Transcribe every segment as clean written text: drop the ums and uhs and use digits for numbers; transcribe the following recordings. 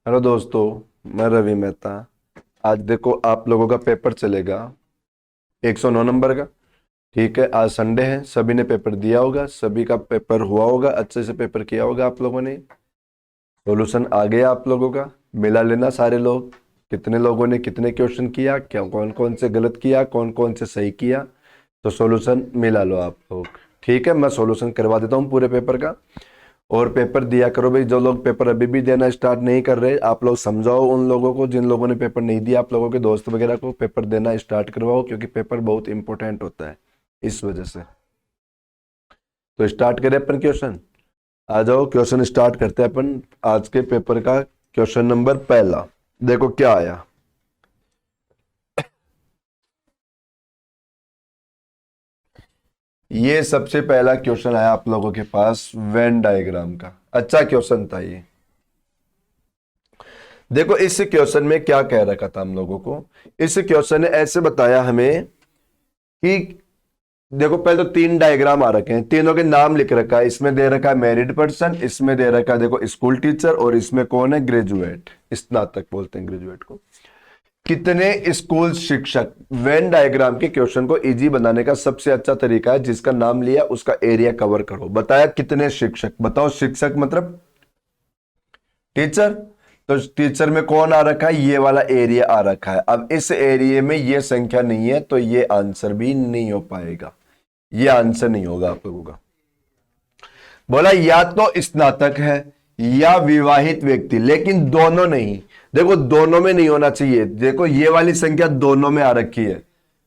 Hello दोस्तों, मैं रवि मेहता। आज देखो आप लोगों का पेपर चलेगा 109 नंबर का। ठीक है, आज संडे है, सभी ने पेपर दिया होगा, सभी का पेपर हुआ होगा, अच्छे से पेपर किया होगा आप लोगों ने। सॉल्यूशन आ गया आप लोगों का, मिला लेना सारे लोग। कितने लोगों ने कितने क्वेश्चन किया, क्या कौन कौन से गलत किया, कौन कौन से सही किया, तो सॉल्यूशन मिला लो आप लोग। ठीक है, मैं सॉल्यूशन करवा देता हूँ पूरे पेपर का। और पेपर दिया करो भाई, जो लोग पेपर अभी भी देना स्टार्ट नहीं कर रहे, आप लोग समझाओ उन लोगों को जिन लोगों ने पेपर नहीं दिया, आप लोगों के दोस्त वगैरह को पेपर देना स्टार्ट करवाओ, क्योंकि पेपर बहुत इंपॉर्टेंट होता है इस वजह से। तो स्टार्ट करें अपन क्वेश्चन। आ जाओ, क्वेश्चन स्टार्ट करते हैं अपन आज के पेपर का। क्वेश्चन नंबर पहला देखो क्या आया। ये सबसे पहला क्वेश्चन आया आप लोगों के पास वेन डायग्राम का। अच्छा क्वेश्चन था ये। देखो इस क्वेश्चन में क्या कह रखा था हम लोगों को। इस क्वेश्चन ने ऐसे बताया हमें कि देखो पहले तो तीन डायग्राम आ रखे हैं, तीनों के नाम लिख रखा है। इसमें दे रखा है मैरिड पर्सन, इसमें दे रखा है देखो स्कूल टीचर, और इसमें कौन है, ग्रेजुएट, स्नातक बोलते हैं ग्रेजुएट को। कितने स्कूल शिक्षक। वेन डायग्राम के क्वेश्चन को इजी बनाने का सबसे अच्छा तरीका है, जिसका नाम लिया उसका एरिया कवर करो। बताया कितने शिक्षक, बताओ शिक्षक मतलब टीचर। तो टीचर में कौन आ रखा है, ये वाला एरिया आ रखा है। अब इस एरिया में ये संख्या नहीं है, तो ये आंसर भी नहीं हो पाएगा, ये आंसर नहीं होगा आप लोगों का। बोला या तो स्नातक है या विवाहित व्यक्ति, लेकिन दोनों नहीं। देखो दोनों में नहीं होना चाहिए। देखो ये वाली संख्या दोनों में आ रखी है,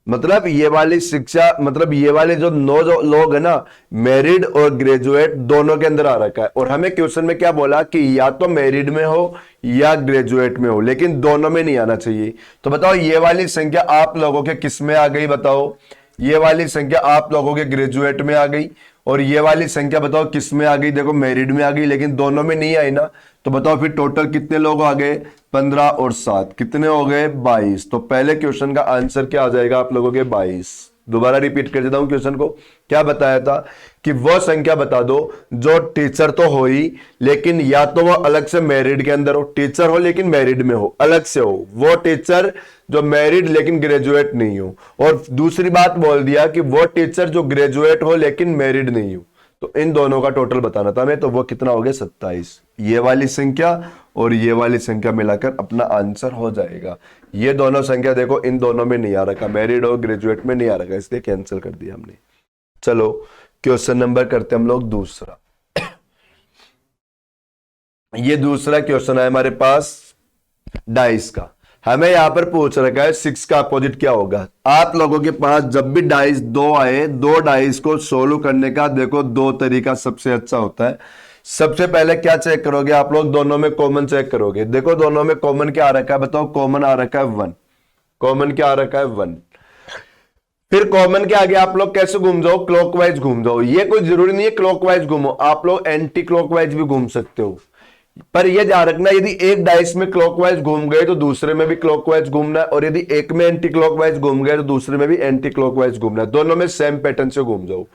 मतलब ये वाली शिक्षा, मतलब ये वाले जो नौ जो लोग है ना, मैरिड और ग्रेजुएट दोनों के अंदर आ रखा है। और हमें क्वेश्चन में क्या बोला कि या तो मैरिड में हो या ग्रेजुएट में हो, लेकिन दोनों में नहीं आना चाहिए। तो बताओ ये वाली संख्या आप लोगों के किस में आ गई, बताओ। ये वाली संख्या आप लोगों के ग्रेजुएट में आ गई, और ये वाली संख्या बताओ किस में आ गई, देखो मैरिड में आ गई, लेकिन दोनों में नहीं आई ना। तो बताओ फिर टोटल कितने लोग आ गए, 15 और 7 कितने हो गए, 22। तो पहले क्वेश्चन का आंसर क्या आ जाएगा आप लोगों के, 22। दोबारा रिपीट कर देता हूं क्वेश्चन को। क्या बताया था कि वो संख्या बता दो जो टीचर तो हो ही, लेकिन या तो वो अलग से मैरिड के अंदर हो, टीचर हो लेकिन मैरिड में हो, अलग से हो वो टीचर जो मैरिड लेकिन ग्रेजुएट नहीं हो। और दूसरी बात बोल दिया कि वो टीचर जो ग्रेजुएट हो लेकिन मैरिड नहीं हो। तो इन दोनों का टोटल बताना था हमें, तो वो कितना हो गया, 27। ये वाली संख्या और ये वाली संख्या मिलाकर अपना आंसर हो जाएगा। ये दोनों संख्या देखो इन दोनों में नहीं आ रखा, मैरिड और ग्रेजुएट में नहीं आ रखा, इसलिए कैंसिल कर दिया हमने। चलो क्वेश्चन नंबर करते हम लोग दूसरा। ये दूसरा क्वेश्चन है हमारे पास डाइस का। हमें यहां पर पूछ रखा है 6 का अपोजिट क्या होगा। आप लोगों के पास जब भी डाइस दो आए, दो डाइस को सोल्व करने का देखो दो तरीका सबसे अच्छा होता है। सबसे पहले क्या चेक करोगे आप लोग, दोनों में कॉमन चेक करोगे। देखो दोनों में कॉमन क्या आ रखा है, बताओ। कॉमन आ रखा है 1। कॉमन क्या आ रखा है, 1। फिर कॉमन के आगे आप लोग कैसे घूम जाओ, क्लॉकवाइज घूम जाओ। ये कोई जरूरी नहीं है क्लॉकवाइज घूमो, आप लोग एंटी क्लॉकवाइज भी घूम सकते हो। पर यह ध्यान रखना, यदि एक डाइस में क्लॉकवाइज घूम गए तो दूसरे में भी क्लॉकवाइज घूमना है, और यदि एक में एंटी क्लॉकवाइज घूम गए तो दूसरे में भी एंटी क्लॉकवाइज घूमना है। दोनों में सेम पैटर्न से घूम जाओ।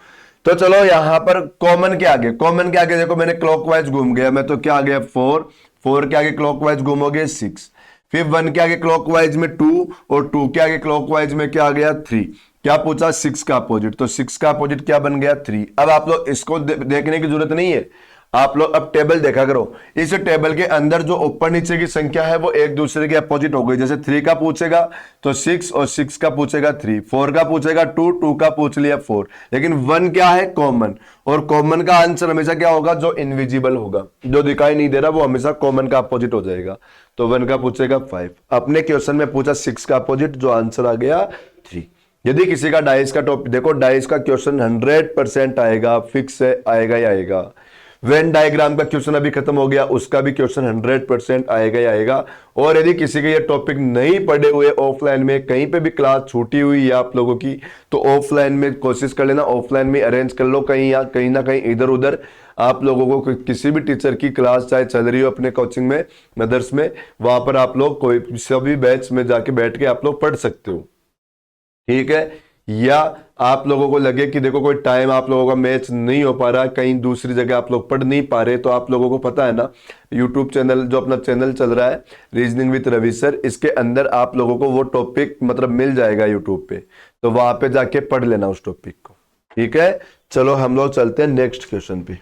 तो चलो यहां पर कॉमन के आगे, कॉमन के आगे देखो मैंने क्लॉकवाइज घूम गया मैं, तो क्या आ गया 4। 4 के आगे क्लॉकवाइज घूमोगे 6। फिर 1 के आगे क्लॉकवाइज में 2, और 2 के आगे क्लॉकवाइज में क्या आ गया 3। क्या पूछा, 6 का अपोजिट, तो 6 का अपोजिट क्या बन गया 3। अब आप लोग इसको देखने की जरूरत नहीं है, आप लोग अब टेबल देखा करो। इस टेबल के अंदर जो ऊपर नीचे की संख्या है वो एक दूसरे के अपोजिट हो गई। जैसे 3 का पूछेगा तो 6, और 6 का पूछेगा 3, 4 का पूछेगा 2, 2 का पूछ लिया 4। लेकिन 1 क्या है, कॉमन, और कॉमन का आंसर हमेशा क्या होगा, जो इनविजिबल होगा, जो दिखाई नहीं दे रहा, वो हमेशा कॉमन का अपोजिट हो जाएगा। तो 1 का पूछेगा 5। अपने क्वेश्चन में पूछा 6 का अपोजिट, जो आंसर आ गया 3। यदि किसी का डाइस का टॉपिक देखो, डाइस का क्वेश्चन 100% आएगा, फिक्स है, आएगा ही आएगा। वेन डायग्राम का क्वेश्चन अभी खत्म हो गया, उसका भी क्वेश्चन 100% आएगा ही आएगा। और यदि किसी के ये टॉपिक नहीं पढ़े हुए, ऑफलाइन में कहीं पे भी क्लास छूटी हुई है आप लोगों की, तो ऑफलाइन में कोशिश कर लेना, ऑफलाइन में अरेंज कर लो कहीं, या कहीं ना कहीं इधर उधर आप लोगों को किसी भी टीचर की क्लास चाहे चल रही हो अपने कोचिंग में, मदर्स में, वहां पर आप लोग कोई सभी बैच में जाके बैठ के आप लोग पढ़ सकते हो। ठीक है, या आप लोगों को लगे कि देखो कोई टाइम आप लोगों का मैच नहीं हो पा रहा, कहीं दूसरी जगह आप लोग पढ़ नहीं पा रहे, तो आप लोगों को पता है ना, यूट्यूब चैनल जो अपना चैनल चल रहा है रीजनिंग विद रवि सर, इसके अंदर आप लोगों को वो टॉपिक मतलब मिल जाएगा यूट्यूब पे, तो वहां पे जाके पढ़ लेना उस टॉपिक को। ठीक है, चलो हम लोग चलते हैं नेक्स्ट क्वेश्चन पे।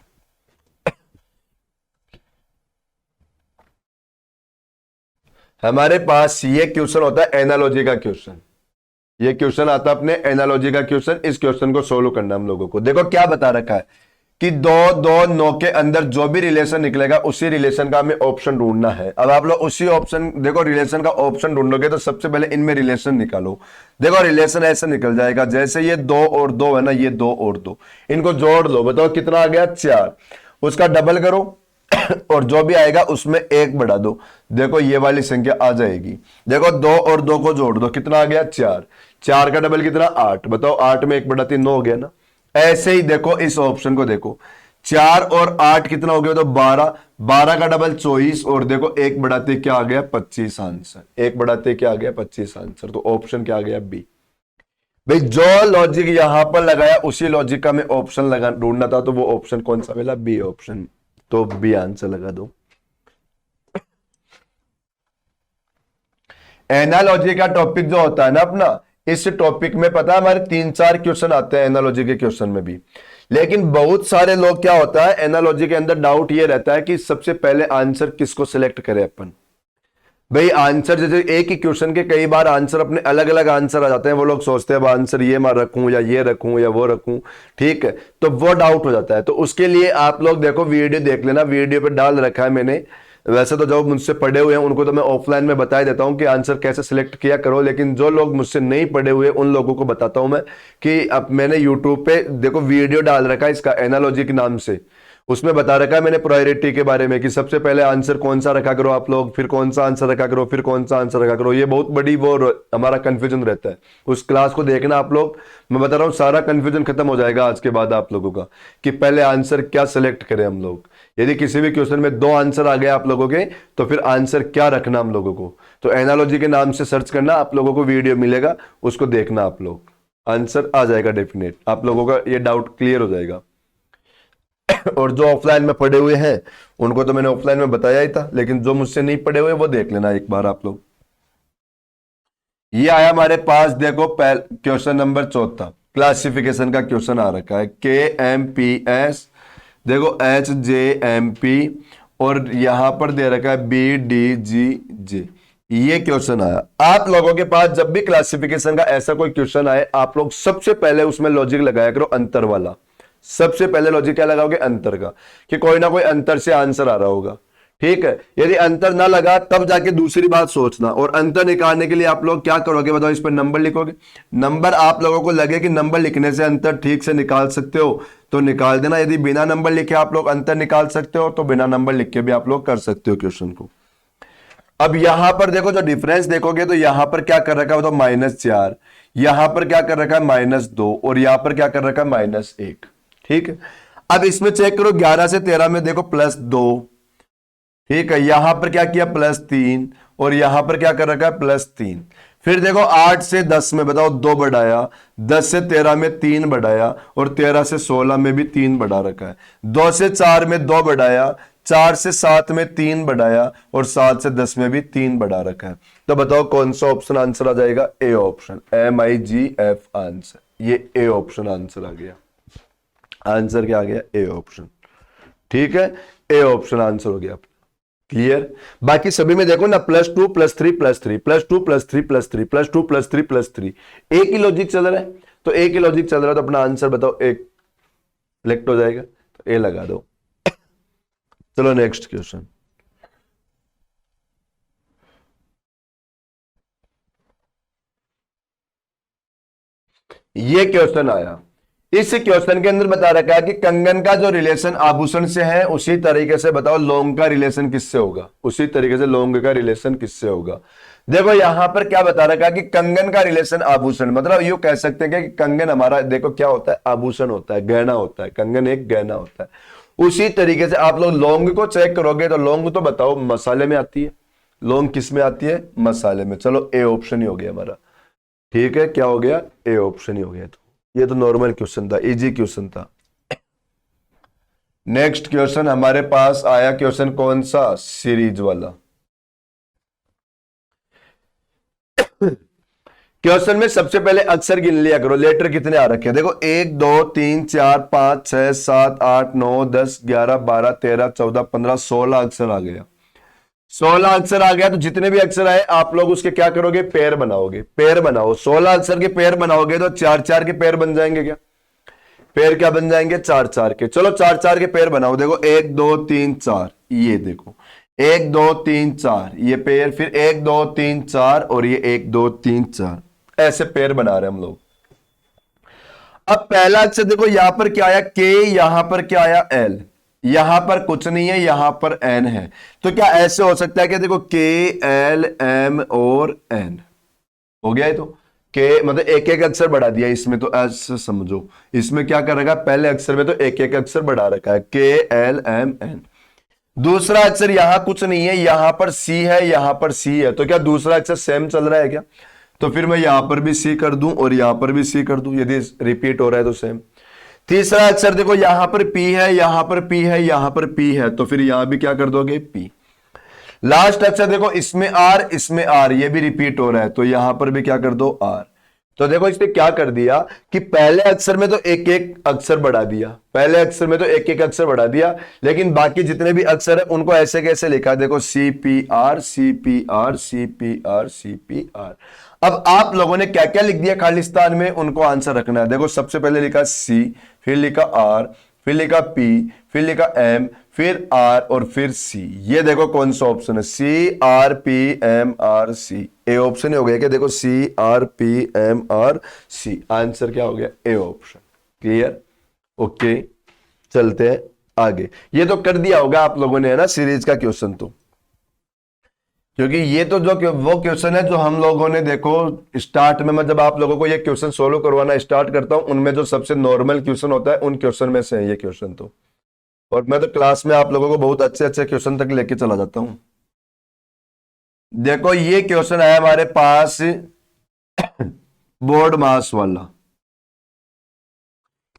हमारे पास ये क्वेश्चन होता है एनालॉजी का क्वेश्चन। ये क्वेश्चन आता है अपने एनालॉजी का क्वेश्चन। इस क्वेश्चन को सोल्व करना हम लोगों को। देखो क्या बता रखा है कि दो दो नौ के अंदर जो भी रिलेशन निकलेगा उसी रिलेशन का हमें ऑप्शन ढूंढना है। अब आप लोग उसी ऑप्शन, देखो रिलेशन का ऑप्शन ढूंढोगे तो सबसे पहले इनमें रिलेशन निकालो। देखो रिलेशन ऐसे निकल जाएगा जैसे ये 2 और 2 है ना, ये 2 और 2, इनको जोड़ दो, बताओ कितना आ गया 4, उसका डबल करो और जो भी आएगा उसमें 1 बढ़ा दो, देखो ये वाली संख्या आ जाएगी। देखो 2 और 2 को जोड़ दो, कितना आ गया 4, 4 का डबल कितना 8, बताओ 8 में 1 बढ़ा 3 9 हो गया ना। ऐसे ही देखो इस ऑप्शन को देखो, 4 और 8 कितना हो गया, तो 12, 12 का डबल 24 और देखो 1 बढ़ाते क्या आ गया 25 आंसर, 1 बढ़ाते क्या आ गया 25 आंसर। तो ऑप्शन क्या आ गया बी। भाई जो लॉजिक यहां पर लगाया उसी लॉजिक का मैं ऑप्शन लगा ढूंढना था, तो वो ऑप्शन कौन सा मिला, बी ऑप्शन। तो बी आंसर लगा दो। एनालॉजी का टॉपिक जो होता है ना अपना, इस टॉपिक में पता है हमारे 3-4 क्वेश्चन आते हैं एनालॉजी के क्वेश्चन में भी। लेकिन बहुत सारे लोग क्या होता है एनालॉजी के अंदर डाउट ये रहता है कि सबसे पहले आंसर किसको सिलेक्ट करें अपन। भाई आंसर जैसे एक ही क्वेश्चन के कई बार आंसर अपने अलग अलग आंसर आ जाते हैं, वो लोग सोचते हैं आंसर ये मैं रखूं या ये रखूं या वो रखूं, ठीक है, तो वो डाउट हो जाता है। तो उसके लिए आप लोग देखो वीडियो देख लेना, वीडियो पे डाल रखा है मैंने। वैसे तो जो मुझसे पढ़े हुए हैं उनको तो मैं ऑफलाइन में बता देता हूं कि आंसर कैसे सिलेक्ट किया करो, लेकिन जो लोग मुझसे नहीं पढ़े हुए उन लोगों को बताता हूं मैं कि अब मैंने यूट्यूब पे देखो वीडियो डाल रखा है इसका एनालॉजी के नाम से, उसमें बता रखा है मैंने प्रायोरिटी के बारे में कि सबसे पहले आंसर कौन सा रखा करो आप लोग, फिर कौन सा आंसर रखा करो, फिर कौन सा आंसर रखा करो। ये बहुत बड़ी वो हमारा कंफ्यूजन रहता है। उस क्लास को देखना आप लोग, मैं बता रहा हूँ सारा कंफ्यूजन खत्म हो जाएगा आज के बाद आप लोगों का कि पहले आंसर क्या सिलेक्ट करें हम लोग। यदि किसी भी क्वेश्चन में 2 आंसर आ गए आप लोगों के तो फिर आंसर क्या रखना हम लोगों को। तो एनालॉजी के नाम से सर्च करना, आप लोगों को वीडियो मिलेगा, उसको देखना, आप लोग आंसर आ जाएगा डेफिनेट, आप लोगों का ये डाउट क्लियर हो जाएगा। और जो ऑफलाइन में पढ़े हुए हैं उनको तो मैंने ऑफलाइन में बताया ही था, लेकिन जो मुझसे नहीं पढ़े हुए वो देख लेना एक बार आप लोग। ये आया हमारे पास, देखो क्वेश्चन नंबर 4 क्लासिफिकेशन का क्वेश्चन आ रखा है, KMPS, देखो HJMP और यहां पर दे रखा है BDGJ। ये क्वेश्चन आया आप लोगों के पास। जब भी क्लासिफिकेशन का ऐसा कोई क्वेश्चन आए आप लोग सबसे पहले उसमें लॉजिक लगाया करो अंतर वाला। सबसे पहले लॉजिक क्या लगाओगे, अंतर का, कि कोई ना कोई अंतर से आंसर आ रहा होगा, ठीक है। यदि अंतर ना लगा तब जाके दूसरी बात सोचना। और अंतर निकालने के लिए आप लोग क्या करोगे बताओ, इस पर नंबर लिखोगे। नंबर आप लोगों को लगे कि नंबर लिखने से अंतर ठीक से निकाल सकते हो तो निकाल देना। यदि बिना नंबर लिखे आप लोग अंतर निकाल सकते हो तो बिना नंबर लिख के भी आप लोग कर सकते हो क्वेश्चन को। अब यहां पर देखो जो डिफरेंस देखोगे तो यहां पर क्या कर रखा है तो -4, यहां पर क्या कर रखा है -2 और यहां पर क्या कर रखा है -1, ठीक है। अब इसमें चेक करो 11 से 13 में देखो +2, ठीक है, यहां पर क्या किया +3 और यहां पर क्या कर रखा है +3। फिर देखो 8 से 10 में बताओ 2 बढ़ाया, 10 से 13 में 3 बढ़ाया और 13 से 16 में भी 3 बढ़ा रखा है। 2 से 4 में 2 बढ़ाया, 4 से 7 में 3 बढ़ाया और 7 से 10 में भी 3 बढ़ा रखा है। तो बताओ कौन सा ऑप्शन आंसर आ जाएगा, ए ऑप्शन, MIGF आंसर। ये ए ऑप्शन आंसर आ गया। आंसर क्या आ गया, ए ऑप्शन, ठीक है, ए ऑप्शन आंसर हो गया। क्लियर। बाकी सभी में देखो ना +2 +3 +3 +2 +3 +3 +2 +3 +3, एक ही लॉजिक चल रहा है। तो एक ही लॉजिक चल रहा है तो अपना आंसर बताओ एक सिलेक्ट हो जाएगा, तो ए लगा दो। चलो नेक्स्ट क्वेश्चन। ये क्वेश्चन आया, इस क्वेश्चन के अंदर बता रखा है कि कंगन का जो रिलेशन आभूषण से है उसी तरीके से बताओ लौंग का रिलेशन किससे होगा, उसी तरीके से लौंग का रिलेशन किससे होगा। देखो यहां पर क्या बता रखा है कि कंगन का रिलेशन आभूषण, मतलब यू कह सकते हैं कि कंगन हमारा देखो क्या होता है, आभूषण होता है, गहना होता है, कंगन एक गहना होता है। उसी तरीके से आप लोग लौंग को चेक करोगे तो लौंग तो बताओ मसाले में आती है, लौंग किस में आती है, मसाले में। चलो ए ऑप्शन ही हो गया हमारा। ठीक है, क्या हो गया, ए ऑप्शन ही हो गया। तो ये तो नॉर्मल क्वेश्चन था, इजी क्वेश्चन था। नेक्स्ट क्वेश्चन हमारे पास आया, क्वेश्चन कौन सा, सीरीज वाला। क्वेश्चन में सबसे पहले अक्षर गिन लिया करो, लेटर कितने आ रखे हैं। देखो 1 2 3 4 5 6 7 8 9 10 11 12 13 14 15 16 अक्षर आ गया। 16 अक्षर आ गया, तो जितने भी अक्षर आए आप लोग उसके क्या करोगे, पेयर बनाओगे। पेयर बनाओ, 16 अक्षर के पेयर बनाओगे तो 4 4 के पेयर बन जाएंगे। क्या पेयर क्या बन जाएंगे, 4 4 के। चलो 4 4 के पेयर बनाओ। देखो 1 2 3 4, ये देखो 1 2 3 4 ये पेयर, फिर 1 2 3 4 और ये 1 2 3 4, ऐसे पेयर बना रहे हैं हम लोग। अब पहला अक्षर देखो यहां पर क्या आया, के, यहां पर क्या आया, एल, यहां पर कुछ नहीं है, यहां पर एन है। तो क्या ऐसे हो सकता है कि देखो के एल एम और एन हो गया है, तो के मतलब एक एक अक्षर बढ़ा दिया इसमें, तो ऐसे समझो इसमें क्या कर रखा है, पहले अक्षर में तो एक एक अक्षर बढ़ा रखा है, के एल एम एन। दूसरा अक्षर यहां कुछ नहीं है, यहां पर सी है, यहां पर सी है, तो क्या दूसरा अक्षर सेम चल रहा है क्या, तो फिर मैं यहां पर भी सी कर दूं और यहां पर भी सी कर दूं, यदि रिपीट हो रहा है तो सेम। तीसरा अक्षर देखो यहां पर पी है, यहां पर पी है, यहां पर पी है, तो फिर यहां भी क्या कर दोगे, पी। लास्ट अक्षर देखो इसमें आर, इसमें आर, ये भी रिपीट हो रहा है, तो यहां पर भी क्या कर दो, आर। तो देखो इसने क्या कर दिया कि पहले अक्षर में तो एक एक अक्षर बढ़ा दिया, पहले अक्षर में तो एक एक अक्षर बढ़ा दिया, लेकिन बाकी जितने भी अक्षर है उनको ऐसे कैसे लिखा, देखो C P R C P R C P R C P R. अब आप लोगों ने क्या क्या लिख दिया खालिस्तान में, उनको आंसर रखना है। देखो सबसे पहले लिखा सी, फिर लिखा आर, फिर लिखा पी, फिर लिखा एम, फिर आर और फिर सी। ये देखो कौन सा ऑप्शन है, C R P M R C, A option हो गया क्या, देखो C R P M R C, answer क्या हो गया, ए ऑप्शन। क्लियर, ओके, चलते हैं आगे। ये तो कर दिया होगा आप लोगों ने, है ना, सीरीज का क्वेश्चन, तो क्योंकि ये तो जो वो क्वेश्चन है जो हम लोगों ने देखो स्टार्ट में, मैं जब आप लोगों को ये क्वेश्चन सोल्व करवाना स्टार्ट करता हूं, उनमें जो सबसे नॉर्मल क्वेश्चन होता है उन क्वेश्चन में से है ये क्वेश्चन। तो और मैं तो क्लास में आप लोगों को बहुत अच्छे अच्छे क्वेश्चन तक लेके चला जाता हूं। देखो ये क्वेश्चन है हमारे पास बोर्ड मास वाला।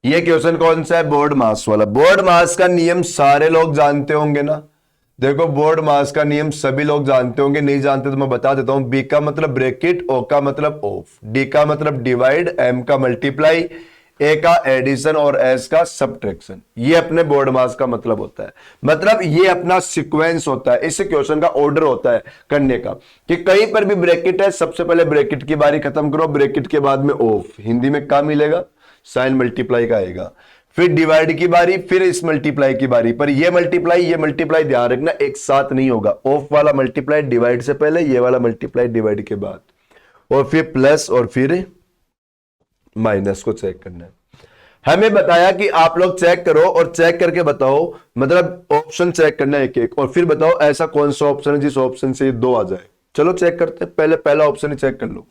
ये क्वेश्चन कौन सा है, बोर्ड मास वाला। बोर्ड मास का नियम सारे लोग जानते होंगे ना। देखो बोर्ड मास का नियम सभी लोग जानते होंगे, नहीं जानते तो मैं बता देता हूं। बी का मतलब ब्रैकेट, ओ का मतलब ऑफ, डी का मतलब डिवाइड, एम का मल्टीप्लाई, ए का एडिशन और एस का सब्ट्रैक्शन। ये अपने बोर्ड मास का मतलब होता है। मतलब ये अपना सीक्वेंस होता है, इस क्वेश्चन का ऑर्डर होता है करने का, कि कहीं पर भी ब्रैकेट है, सबसे पहले ब्रैकेट की बारी खत्म करो, ब्रैकेट के बाद में ऑफ, हिंदी में क्या मिलेगा, साइन मल्टीप्लाई का आएगा, फिर डिवाइड की बारी, फिर इस मल्टीप्लाई की बारी। पर ये मल्टीप्लाई ध्यान रखना एक साथ नहीं होगा, ऑफ वाला मल्टीप्लाई डिवाइड से पहले, ये वाला मल्टीप्लाई डिवाइड के बाद, और फिर प्लस और फिर माइनस को चेक करना है। हमें बताया कि आप लोग चेक करो और चेक करके बताओ, मतलब ऑप्शन चेक करना है एक एक, और फिर बताओ ऐसा कौन सा ऑप्शन है जिस ऑप्शन से ये दो आ जाए। चलो चेक करते हैं, पहले पहला ऑप्शन ही चेक कर लो।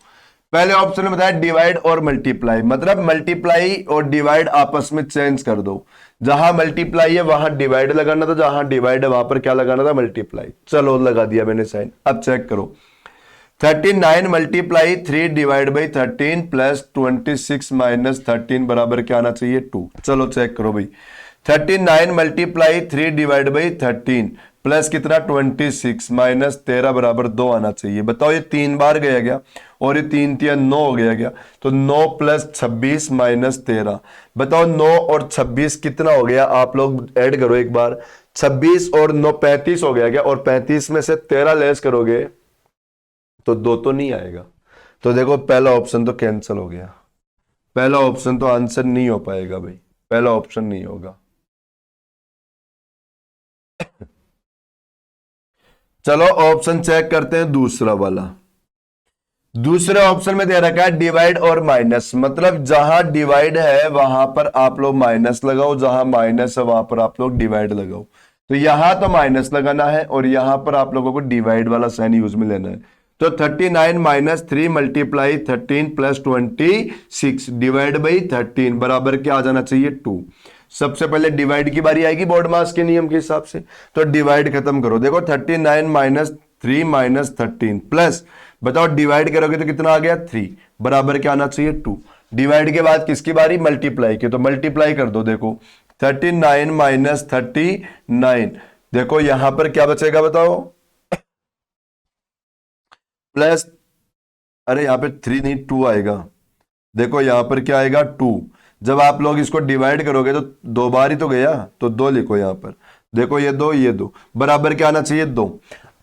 पहले ऑप्शन में बताया डिवाइड और मल्टीप्लाई, मतलब मल्टीप्लाई और डिवाइड आपस में चेंज कर दो। जहां मल्टीप्लाई है वहां डिवाइड लगाना था, जहां डिवाइड है वहां पर क्या लगाना था, मल्टीप्लाई। चलो लगा दिया मैंने साइन। अब चेक करो, 39 multiply 3 divide by 13 plus 26 minus 13 बराबर क्या आना चाहिए, 2। चलो चेक करो भाई, 39 मल्टीप्लाई 3 डिवाइड बाई 13 प्लस कितना 26 माइनस 13 बराबर 2 आना चाहिए। बताओ ये 3 बार गया गया और ये 3 3 9 हो गया, तो 9 प्लस 26 माइनस 13। बताओ 9 और 26 कितना हो गया, आप लोग ऐड करो एक बार। 26 और 9 35 हो गया, और 35 में से 13 लेस करोगे तो 2 तो नहीं आएगा। तो देखो पहला ऑप्शन तो कैंसिल हो गया, पहला ऑप्शन तो आंसर नहीं हो पाएगा भाई, पहला ऑप्शन नहीं होगा। चलो ऑप्शन चेक करते हैं दूसरा वाला। दूसरे ऑप्शन में दे रखा है डिवाइड और माइनस, मतलब जहां डिवाइड है वहां पर आप लोग माइनस लगाओ, जहां माइनस है वहां पर आप लोग डिवाइड लगाओ। तो यहां तो माइनस लगाना है और यहां पर आप लोगों को डिवाइड वाला साइन यूज में लेना है। तो 39 minus 3 multiply 13 plus 26 divide by 13 बराबर क्या आ जाना चाहिए, 2। सबसे पहले डिवाइड की बारी आएगी बोर्ड मास के नियम के हिसाब से, तो डिवाइड खत्म करो। देखो 39 माइनस 3 माइनस 13 प्लस, बताओ डिवाइड करोगे तो कितना आ गया 3, बराबर क्या आना चाहिए 2। डिवाइड के बाद किसकी बारी, मल्टीप्लाई की, तो मल्टीप्लाई कर दो। देखो 39 माइनस 39, देखो यहां पर क्या बचेगा बताओ, प्लस, अरे यहां पे 3 नहीं 2 आएगा। देखो यहां पर क्या आएगा 2। जब आप लोग इसको डिवाइड करोगे तो 2 बार ही तो गया, तो 2 लिखो यहां पर। देखो ये 2 ये 2, बराबर क्या आना चाहिए 2।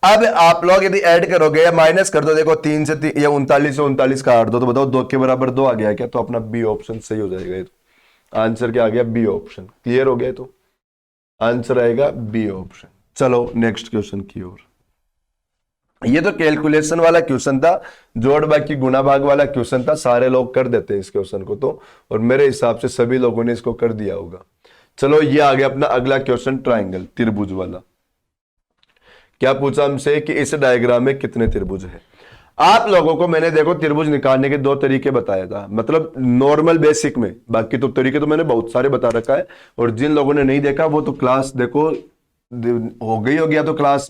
अब आप लोग यदि ऐड करोगे या माइनस कर दो, देखो 3 से 3 या 39 से 39 काट दो, तो बताओ 2 के बराबर 2 आ गया क्या, तो अपना बी ऑप्शन सही हो जाएगा। ये तो आंसर क्या आ गया, बी ऑप्शन। क्लियर हो गया, तो आंसर आएगा बी ऑप्शन। चलो नेक्स्ट क्वेश्चन की ओर। ये तो कैलकुलेशन वाला क्वेश्चन था, जोड़ बाकी गुणा भाग वाला क्वेश्चन था, सारे लोग कर देते हैं इस क्वेश्चन को तो, और मेरे हिसाब से सभी लोगों ने इसको कर दिया होगा। चलो ये आ गया अपना अगला क्वेश्चन, ट्रायंगल, त्रिभुज वाला। क्या पूछा हमसे कि इस डायग्राम में कितने त्रिभुज है। आप लोगों को मैंने देखो त्रिभुज निकालने के 2 तरीके बताया था, मतलब नॉर्मल बेसिक में, बाकी तो तरीके तो मैंने बहुत सारे बता रखा है, और जिन लोगों ने नहीं देखा वो तो क्लास देखो हो गई हो गया, तो क्लास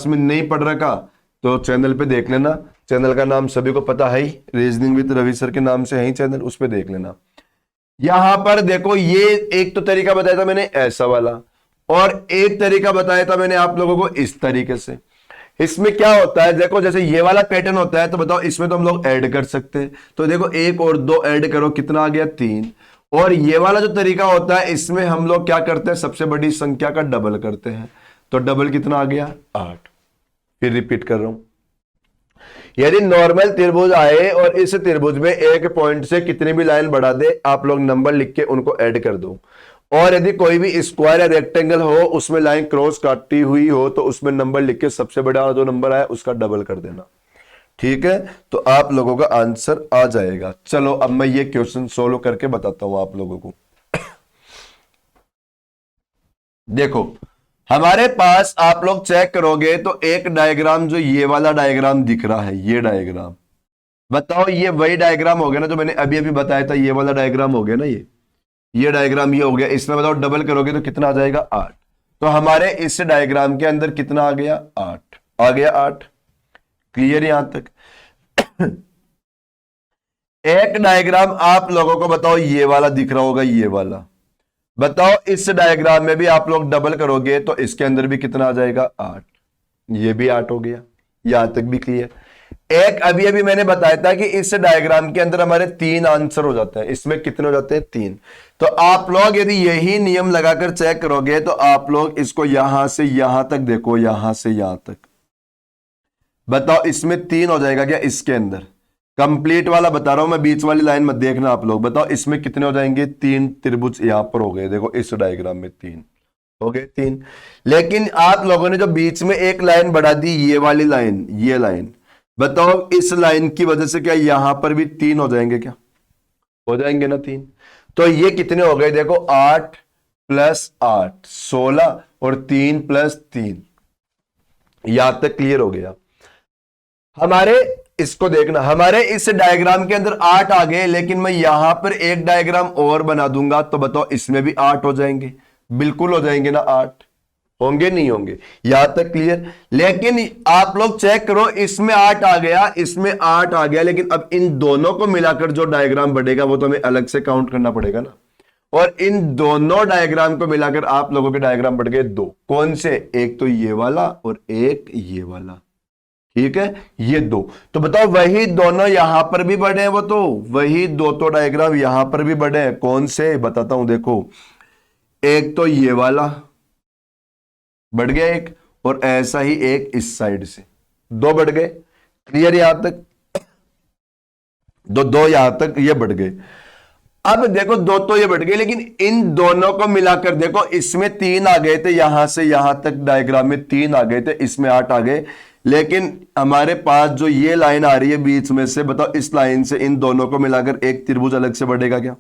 में नहीं पढ़ रखा तो चैनल पे देख लेना। चैनल का नाम सभी को पता है ही, रीजनिंग विद रवि सर के नाम से है ही चैनल, उस पर देख लेना। यहां पर देखो ये एक तो तरीका बताया था मैंने ऐसा वाला, और एक तरीका बताया था मैंने आप लोगों को इस तरीके से। इसमें क्या होता है, देखो जैसे ये वाला पैटर्न होता है, तो बताओ इसमें तो हम लोग ऐड कर सकते हैं, तो देखो 1 और 2 ऐड करो, कितना आ गया 3। और ये वाला जो तरीका होता है, इसमें हम लोग क्या करते हैं, सबसे बड़ी संख्या का डबल करते हैं, तो डबल कितना आ गया 8। फिर रिपीट कर रहा हूं, यदि नॉर्मल त्रिभुज आए और इस त्रिभुज में एक पॉइंट से कितनी भी लाइन बढ़ा दे, आप लोग नंबर लिख के उनको ऐड कर दो। और यदि कोई भी स्क्वायर या रेक्टेंगल हो, उसमें लाइन क्रॉस काटी हुई हो, तो उसमें नंबर लिख के सबसे बड़ा जो नंबर आया उसका डबल कर देना। ठीक है, तो आप लोगों का आंसर आ जाएगा। चलो अब मैं ये क्वेश्चन सोल्व करके बताता हूं आप लोगों को। देखो हमारे पास आप लोग चेक करोगे तो एक डायग्राम, जो ये वाला डायग्राम दिख रहा है, ये डायग्राम, बताओ ये वही डायग्राम हो गया ना जो मैंने अभी अभी बताया था, ये वाला डायग्राम हो गया ना, ये डायग्राम ये हो गया। इसमें बताओ डबल करोगे तो कितना आ जाएगा 8। तो हमारे इस डायग्राम के अंदर कितना आ गया 8, आ गया 8। क्लियर यहां तक। एक डायग्राम आप लोगों को बताओ ये वाला दिख रहा होगा, ये वाला, बताओ इस डायग्राम में भी आप लोग डबल करोगे तो इसके अंदर भी कितना आ जाएगा 8, ये भी 8 हो गया। यहां तक भी क्लियर। एक अभी अभी मैंने बताया था कि इस डायग्राम के अंदर हमारे 3 आंसर हो जाते हैं, इसमें कितने हो जाते हैं 3। तो आप लोग यदि यही नियम लगाकर चेक करोगे तो आप लोग इसको यहां से यहां तक देखो, यहां से यहां तक, बताओ इसमें 3 हो जाएगा क्या, इसके अंदर कंप्लीट वाला बता रहा हूं मैं, बीच वाली लाइन मत देखना आप लोग। बताओ इसमें कितने हो जाएंगे 3 त्रिभुज यहां पर हो गए, देखो इस डायग्राम में 3 हो गए 3। लेकिन आप लोगों ने जो बीच में एक लाइन बढ़ा दी, ये वाली लाइन, ये लाइन, बताओ इस लाइन की वजह से क्या यहां पर भी 3 हो जाएंगे क्या, हो जाएंगे ना 3। तो ये कितने हो गए, देखो 8 प्लस 8 16, और 3 प्लस 3। यहां तक क्लियर हो गया। हमारे इसको देखना, हमारे इस डायग्राम के अंदर 8 आ गए, लेकिन मैं यहां पर एक डायग्राम और बना दूंगा, तो बताओ इसमें भी 8 हो जाएंगे, बिल्कुल हो जाएंगे ना 8, होंगे नहीं होंगे। यहां तक क्लियर। लेकिन आप लोग चेक करो, इसमें 8 आ गया, इसमें 8 आ गया, लेकिन अब इन दोनों को मिलाकर जो डायग्राम बढ़ेगा वो तो हमें अलग से काउंट करना पड़ेगा ना। और इन दोनों डायग्राम को मिलाकर आप लोगों के डायग्राम बढ़ गए 2। कौन से, एक तो ये वाला और एक ये वाला। ठीक है, ये 2। तो बताओ वही दोनों यहां पर भी बढ़े हैं, वो तो वही 2 तो डायग्राम यहां पर भी बढ़े हैं। कौन से बताता हूं, देखो एक तो ये वाला बढ़ गया एक, और ऐसा ही एक इस साइड से 2 बढ़ गए। क्लियर यहां तक, 2 यहां तक ये बढ़ गए। अब देखो 2 तो ये बढ़ गए, लेकिन इन दोनों को मिलाकर देखो, इसमें 3 आ गए थे, यहां से यहां तक डायग्राम में 3 आ गए थे, इसमें 8 आ गए। लेकिन हमारे पास जो ये लाइन आ रही है बीच में से, बताओ इस लाइन से इन दोनों को मिलाकर एक त्रिभुज अलग से बढ़ेगा क्या,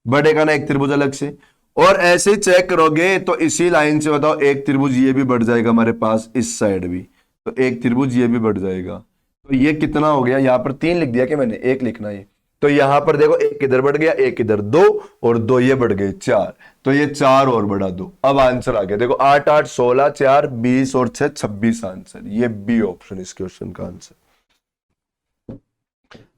बढ़ेगा ना एक त्रिभुज अलग से। और ऐसे ही चेक करोगे तो इसी लाइन से बताओ एक त्रिभुज ये भी बढ़ जाएगा हमारे पास, इस साइड भी, तो एक त्रिभुज ये भी बढ़ जाएगा। तो ये कितना हो गया, यहां पर 3 लिख दिया कि मैंने, 1 लिखना है, तो यहां पर देखो एक इधर बढ़ गया, एक इधर, 2 और 2 ये बढ़ गए 4, तो ये 4 और बढ़ा दो, अब आंसर आ गया। देखो 8 8 16 4 20 और 6 26 आंसर। ये बी ऑप्शन इस क्वेश्चन का आंसर।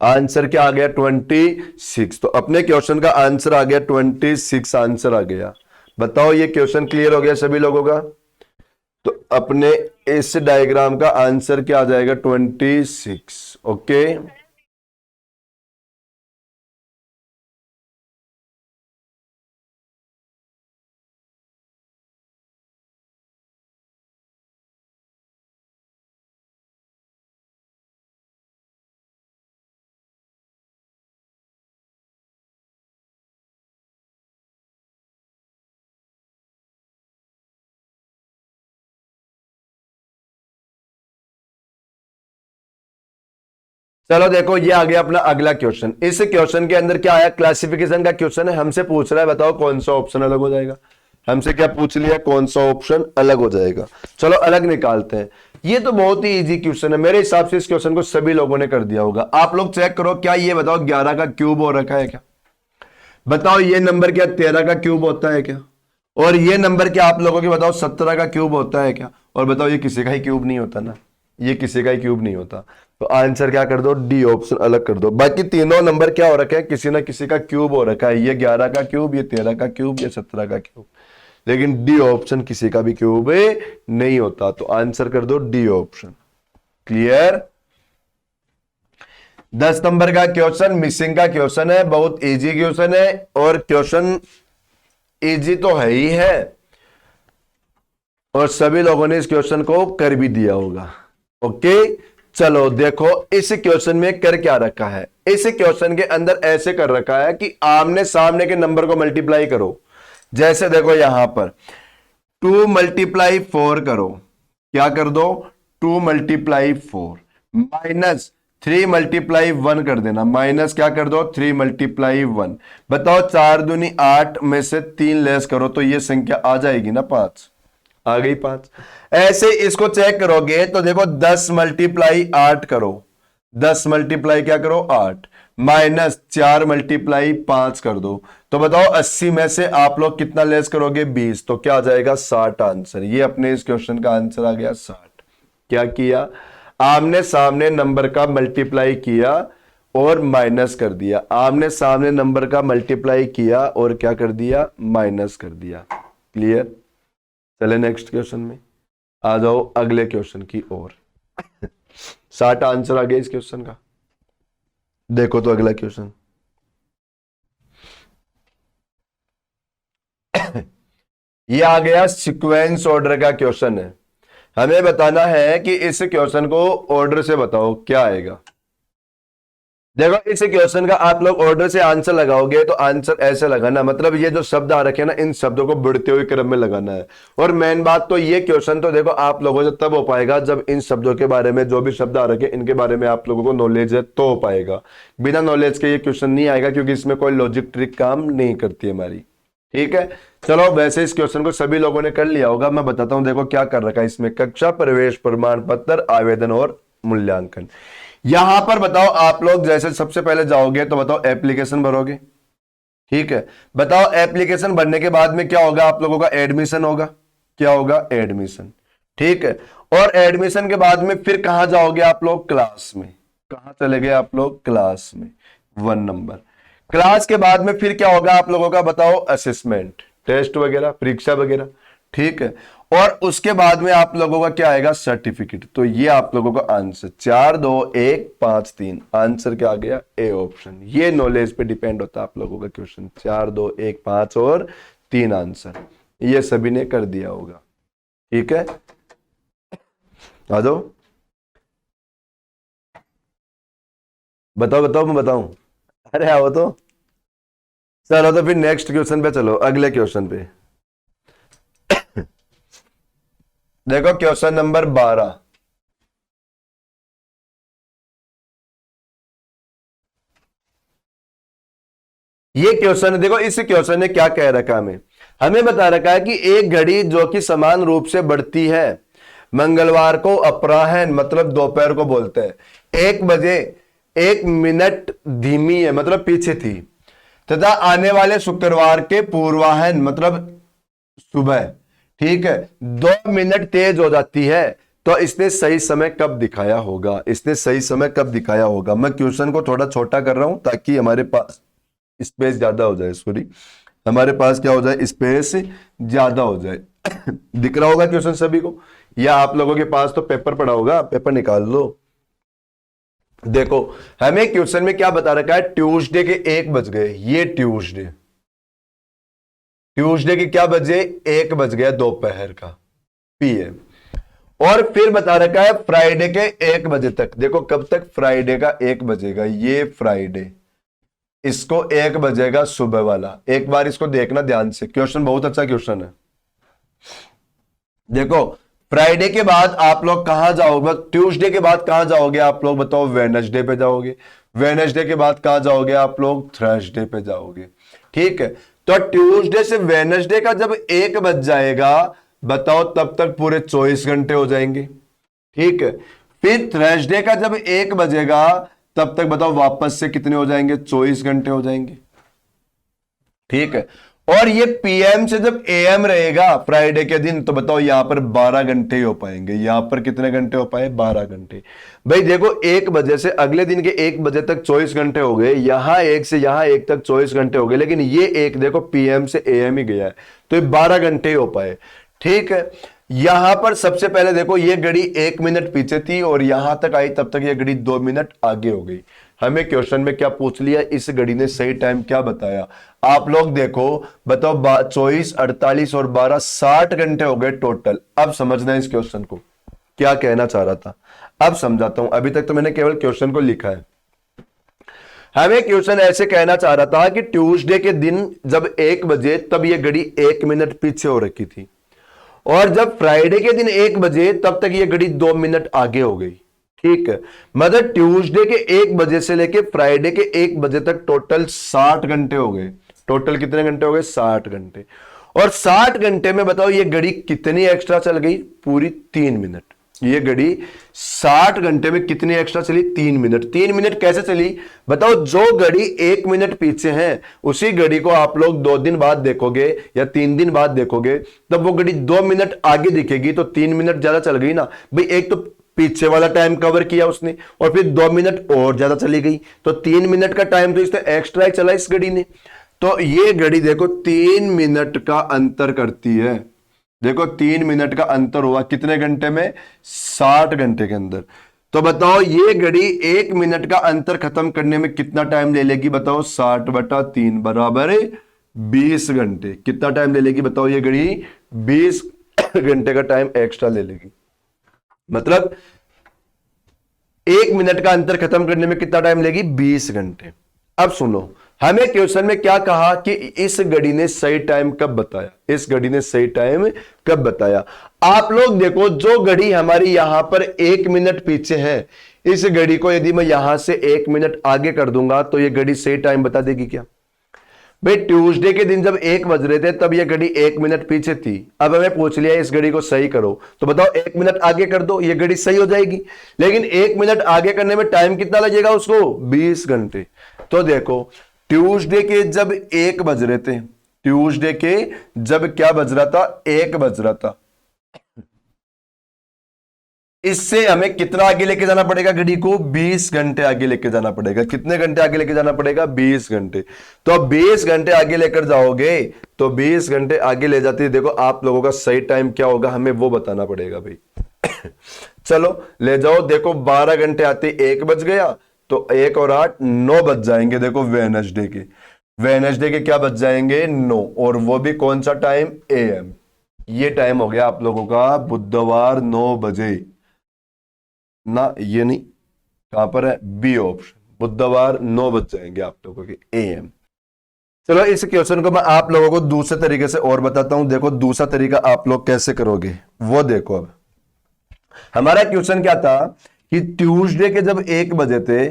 आंसर क्या आ गया 26। तो अपने क्वेश्चन का आंसर आ गया 26 आंसर आ गया। बताओ ये क्वेश्चन क्लियर हो गया सभी लोगों का? तो अपने इस डायग्राम का आंसर क्या आ जाएगा 26। ओके, चलो देखो ये आ गया अपना अगला क्वेश्चन। इस क्वेश्चन के अंदर क्या आया, क्लासिफिकेशन का क्वेश्चन है, हमसे पूछ रहा है बताओ कौन सा ऑप्शन अलग हो जाएगा। हमसे क्या पूछ लिया, कौन सा ऑप्शन अलग हो जाएगा। चलो अलग निकालते हैं। ये तो बहुत ही इजी क्वेश्चन है, मेरे हिसाब से इस क्वेश्चन को सभी लोगों ने कर दिया होगा। आप लोग चेक करो, क्या ये बताओ 11 का क्यूब हो रखा है क्या? बताओ ये नंबर क्या 13 का क्यूब होता है क्या? और ये नंबर क्या आप लोगों के बताओ 17 का क्यूब होता है क्या? और बताओ ये किसी का ही क्यूब नहीं होता ना, ये किसी का ही क्यूब नहीं होता। तो आंसर क्या कर दो, डी ऑप्शन अलग कर दो। बाकी तीनों नंबर क्या हो रखे हैं, किसी ना किसी का क्यूब हो रखा है। ये 11 का क्यूब, ये 13 का क्यूब, ये 17 का क्यूब, लेकिन डी ऑप्शन किसी का भी क्यूब नहीं होता। तो आंसर कर दो डी ऑप्शन। क्लियर? 10 नंबर का क्वेश्चन मिसिंग का क्वेश्चन है, बहुत इजी क्वेश्चन है, और क्वेश्चन इजी तो है ही है, और सभी लोगों ने इस क्वेश्चन को कर भी दिया होगा। ओके, चलो देखो इस क्वेश्चन में कर क्या रखा है। इस क्वेश्चन के अंदर ऐसे कर रखा है कि आमने सामने के नंबर को मल्टीप्लाई करो। जैसे देखो यहां पर 2 मल्टीप्लाई 4 करो, क्या कर दो 2 मल्टीप्लाई 4, माइनस 3 मल्टीप्लाई 1 कर देना, माइनस क्या कर दो 3 मल्टीप्लाई 1। बताओ 4 दूनी 8 में से 3 लेस करो तो ये संख्या आ जाएगी ना 5, आ गई 5। ऐसे इसको चेक करोगे तो देखो 10 मल्टीप्लाई 8 करो, 10 मल्टीप्लाई क्या करो 8, माइनस 4 मल्टीप्लाई 5 कर दो, तो बताओ 80 में से आप लोग कितना लेस करोगे 20, तो क्या आ जाएगा 60 आंसर। ये अपने इस क्वेश्चन का आंसर आ गया 60। क्या किया, आमने सामने नंबर का मल्टीप्लाई किया और माइनस कर दिया, आमने सामने नंबर का मल्टीप्लाई किया और क्या कर दिया, माइनस कर दिया। क्लियर? चले नेक्स्ट क्वेश्चन में आ जाओ, अगले क्वेश्चन की ओर। 60 आंसर आ गया इस क्वेश्चन का। देखो तो अगला क्वेश्चन ये आ गया सीक्वेंस ऑर्डर का क्वेश्चन है। हमें बताना है कि इस क्वेश्चन को ऑर्डर से बताओ क्या आएगा। देखो इस क्वेश्चन का आप लोग ऑर्डर से आंसर लगाओगे तो आंसर ऐसे लगाना, मतलब ये जो शब्द आ रखे हैं ना इन शब्दों को बढ़ते हुए क्रम में लगाना है। और मेन बात तो ये क्वेश्चन तो देखो आप लोगों से तब हो पाएगा जब इन शब्दों के बारे में, जो भी शब्द आ रखे इनके बारे में आप लोगों को नॉलेज है तो हो पाएगा। बिना नॉलेज के ये क्वेश्चन नहीं आएगा, क्योंकि इसमें कोई लॉजिक ट्रिक काम नहीं करती हमारी। ठीक है, चलो वैसे इस क्वेश्चन को सभी लोगों ने कर लिया होगा, मैं बताता हूं। देखो क्या कर रखा है इसमें, कक्षा प्रवेश प्रमाण पत्र आवेदन और मूल्यांकन। यहां पर बताओ आप लोग जैसे सबसे पहले जाओगे तो बताओ एप्लीकेशन भरोगे। ठीक है, बताओ एप्लीकेशन भरने के बाद में क्या होगा, आप लोगों का एडमिशन होगा। क्या होगा, एडमिशन। ठीक है, और एडमिशन के बाद में फिर कहां जाओगे आप लोग, क्लास में। कहां चले गए आप लोग, क्लास में, 1 नंबर। क्लास के बाद में फिर क्या होगा आप लोगों का, बताओ असेसमेंट, टेस्ट वगैरह, परीक्षा वगैरह। ठीक है, और उसके बाद में आप लोगों का क्या आएगा, सर्टिफिकेट। तो ये आप लोगों का आंसर 4 2 1 5 3, आंसर क्या आ गया, ए ऑप्शन। ये नॉलेज पे डिपेंड होता है आप लोगों का क्वेश्चन, 4 2 1 5 और 3 आंसर, ये सभी ने कर दिया होगा। ठीक है, आ जाओ, बताओ बताओ, मैं बताऊं, अरे आओ तो। चलो तो फिर नेक्स्ट क्वेश्चन पे चलो, अगले क्वेश्चन पे। देखो क्वेश्चन नंबर 12। ये क्वेश्चन है, देखो इस क्वेश्चन ने क्या कह रखा हमें, हमें बता रखा है कि एक घड़ी जो कि समान रूप से बढ़ती है, मंगलवार को अपराह्न मतलब दोपहर को बोलते हैं 1 बजे 1 मिनट धीमी है मतलब पीछे थी, तथा आने वाले शुक्रवार के पूर्वाहन मतलब सुबह, ठीक है, 2 मिनट तेज हो जाती है, तो इसने सही समय कब दिखाया होगा? इसने सही समय कब दिखाया होगा? मैं क्वेश्चन को थोड़ा छोटा कर रहा हूं ताकि हमारे पास स्पेस ज्यादा हो जाए, सॉरी, हमारे पास क्या हो जाए, स्पेस ज्यादा हो जाए। दिख रहा होगा क्वेश्चन सभी को, या आप लोगों के पास तो पेपर पड़ा होगा, पेपर निकाल लो। देखो हमें क्वेश्चन में क्या बता रखा है, ट्यूसडे के 1 बज गए, ये ट्यूसडे के क्या बजे, 1 बज गया दोपहर का, पीएम। और फिर बता रखा है फ्राइडे के 1 बजे तक, देखो कब तक, फ्राइडे का 1 बजेगा, ये फ्राइडे, इसको 1 बजेगा सुबह वाला। एक बार इसको देखना ध्यान से, क्वेश्चन बहुत अच्छा क्वेश्चन है। देखो फ्राइडे के बाद आप लोग कहां जाओगे, ट्यूसडे के बाद कहां जाओगे आप लोग बताओ, वेडनेसडे पे जाओगे, वेडनेसडे के बाद कहां जाओगे आप लोग, थर्सडे पे जाओगे, ठीक है। तो ट्यूसडे से वेडनेसडे का जब 1 बज जाएगा, बताओ तब तक पूरे 24 घंटे हो जाएंगे, ठीक है। फिर थर्सडे का जब 1 बजेगा, तब तक बताओ वापस से कितने हो जाएंगे, 24 घंटे हो जाएंगे, ठीक है। और ये पीएम से जब एएम रहेगा फ्राइडे के दिन, तो बताओ यहां पर 12 घंटे ही हो पाएंगे, यहां पर कितने घंटे हो पाए, 12 घंटे। भाई देखो 1 बजे से अगले दिन के 1 बजे तक 24 घंटे हो गए, यहां 1 से यहां 1 तक 24 घंटे हो गए, लेकिन ये एक देखो पीएम से एएम ही गया है, तो ये 12 घंटे ही हो पाए, ठीक है। यहां पर सबसे पहले देखो ये घड़ी 1 मिनट पीछे थी और यहां तक आई, तब तक ये घड़ी 2 मिनट आगे हो गई। हमें क्वेश्चन में क्या पूछ लिया, इस घड़ी ने सही टाइम क्या बताया? आप लोग देखो, बताओ 24, 48 और 12, 60 घंटे हो गए टोटल। अब समझना है इस क्वेश्चन को क्या कहना चाह रहा था, अब समझाता हूं। अभी तक तो मैंने केवल क्वेश्चन को लिखा है। हमें क्वेश्चन ऐसे कहना चाह रहा था कि ट्यूसडे के दिन जब 1 बजे, तब यह घड़ी 1 मिनट पीछे हो रखी थी, और जब फ्राइडे के दिन 1 बजे, तब तक यह घड़ी 2 मिनट आगे हो गई, ठीक है। मतलब ट्यूसडे के 1 बजे से लेके फ्राइडे के 1 बजे तक टोटल 60 घंटे हो गए। टोटल कितने घंटे हो गए, 60 घंटे। और 60 घंटे में बताओ ये घड़ी कितनी एक्स्ट्रा चल गई, पूरी 3 मिनट। ये घड़ी 60 घंटे में कितनी एक्स्ट्रा चली, 3 मिनट। 3 मिनट कैसे चली बताओ, जो घड़ी 1 मिनट पीछे है, उसी घड़ी को आप लोग 2 दिन बाद देखोगे या 3 दिन बाद देखोगे, तब वो घड़ी 2 मिनट आगे दिखेगी, तो 3 मिनट ज्यादा चल गई ना भाई। एक तो पीछे वाला टाइम कवर किया उसने, और फिर 2 मिनट और ज्यादा चली गई, तो 3 मिनट का टाइम तो इसने एक्स्ट्रा ही चला इस घड़ी ने। तो ये घड़ी देखो 3 मिनट का अंतर करती है। देखो 3 मिनट का अंतर हुआ कितने घंटे में, 60 घंटे के अंदर। तो बताओ ये घड़ी 1 मिनट का अंतर खत्म करने में कितना टाइम ले लेगी बताओ, 60/3 बराबर 20 घंटे। कितना टाइम ले लेगी बताओ ये घड़ी, 20 घंटे का टाइम एक्स्ट्रा ले लेगी। मतलब 1 मिनट का अंतर खत्म करने में कितना टाइम लेगी, 20 घंटे। अब सुनो, हमें क्वेश्चन में क्या कहा कि इस घड़ी ने सही टाइम कब बताया, इस घड़ी ने सही टाइम कब बताया। आप लोग देखो, जो घड़ी हमारी यहां पर 1 मिनट पीछे है, इस घड़ी को यदि मैं यहां से 1 मिनट आगे कर दूंगा, तो यह घड़ी सही टाइम बता देगी क्या? भाई ट्यूसडे के दिन जब 1 बज रहे थे, तब यह घड़ी 1 मिनट पीछे थी। अब हमें पूछ लिया इस घड़ी को सही करो, तो बताओ 1 मिनट आगे कर दो, यह घड़ी सही हो जाएगी। लेकिन 1 मिनट आगे करने में टाइम कितना लगेगा उसको, 20 घंटे। तो देखो ट्यूसडे के जब 1 बज रहे थे, ट्यूसडे के जब क्या बज रहा था, 1 बज रहा था, इससे हमें कितना आगे लेके जाना पड़ेगा घड़ी को, 20 घंटे आगे लेके जाना पड़ेगा। कितने घंटे आगे लेके जाना पड़ेगा, 20 घंटे। तो अब 20 घंटे आगे लेकर जाओगे, तो 20 घंटे आगे ले जाती है। देखो आप लोगों का सही टाइम क्या होगा, हमें वो बताना पड़ेगा भाई। चलो ले जाओ, देखो 12 घंटे आते 1 बज गया, तो 1 और 8 9 बज जाएंगे। देखो वेडनेसडे के, वेडनेसडे के क्या बज जाएंगे, 9, और वो भी कौन सा टाइम, एएम। ये टाइम हो गया आप लोगों का बुधवार 9 बजे ना, ये नहीं, कहां पर है, बी ऑप्शन, बुधवार 9 बज जाएंगे आप लोगों के एएम। चलो इस क्वेश्चन को मैं आप लोगों को दूसरे तरीके से और बताता हूं। देखो दूसरा तरीका आप लोग कैसे करोगे वो देखो। अब हमारा क्वेश्चन क्या था कि ट्यूसडे के जब 1 बजे थे,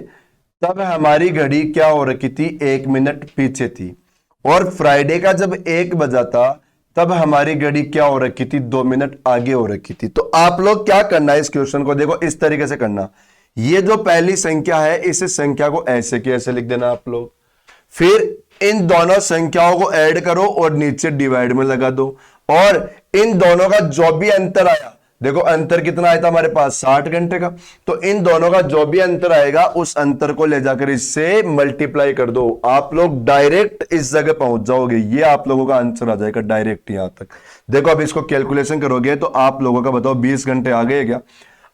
तब हमारी घड़ी क्या हो रखी थी, 1 मिनट पीछे थी। और फ्राइडे का जब 1 बजा था, तब हमारी घड़ी क्या हो रखी थी, 2 मिनट आगे हो रखी थी। तो आप लोग क्या करना है, इस क्वेश्चन को देखो इस तरीके से करना। ये जो पहली संख्या है इस संख्या को ऐसे के ऐसे लिख देना आप लोग, फिर इन दोनों संख्याओं को ऐड करो और नीचे डिवाइड में लगा दो, और इन दोनों का जो भी अंतर आया, देखो अंतर कितना आया था हमारे पास 60 घंटे का, तो इन दोनों का जो भी अंतर आएगा उस अंतर को ले जाकर इससे मल्टीप्लाई कर दो, आप लोग डायरेक्ट इस जगह पहुंच जाओगे। ये आप लोगों का आंसर आ जाएगा डायरेक्ट यहां तक। देखो अब इसको कैलकुलेशन करोगे तो आप लोगों का बताओ 20 घंटे आ गए क्या।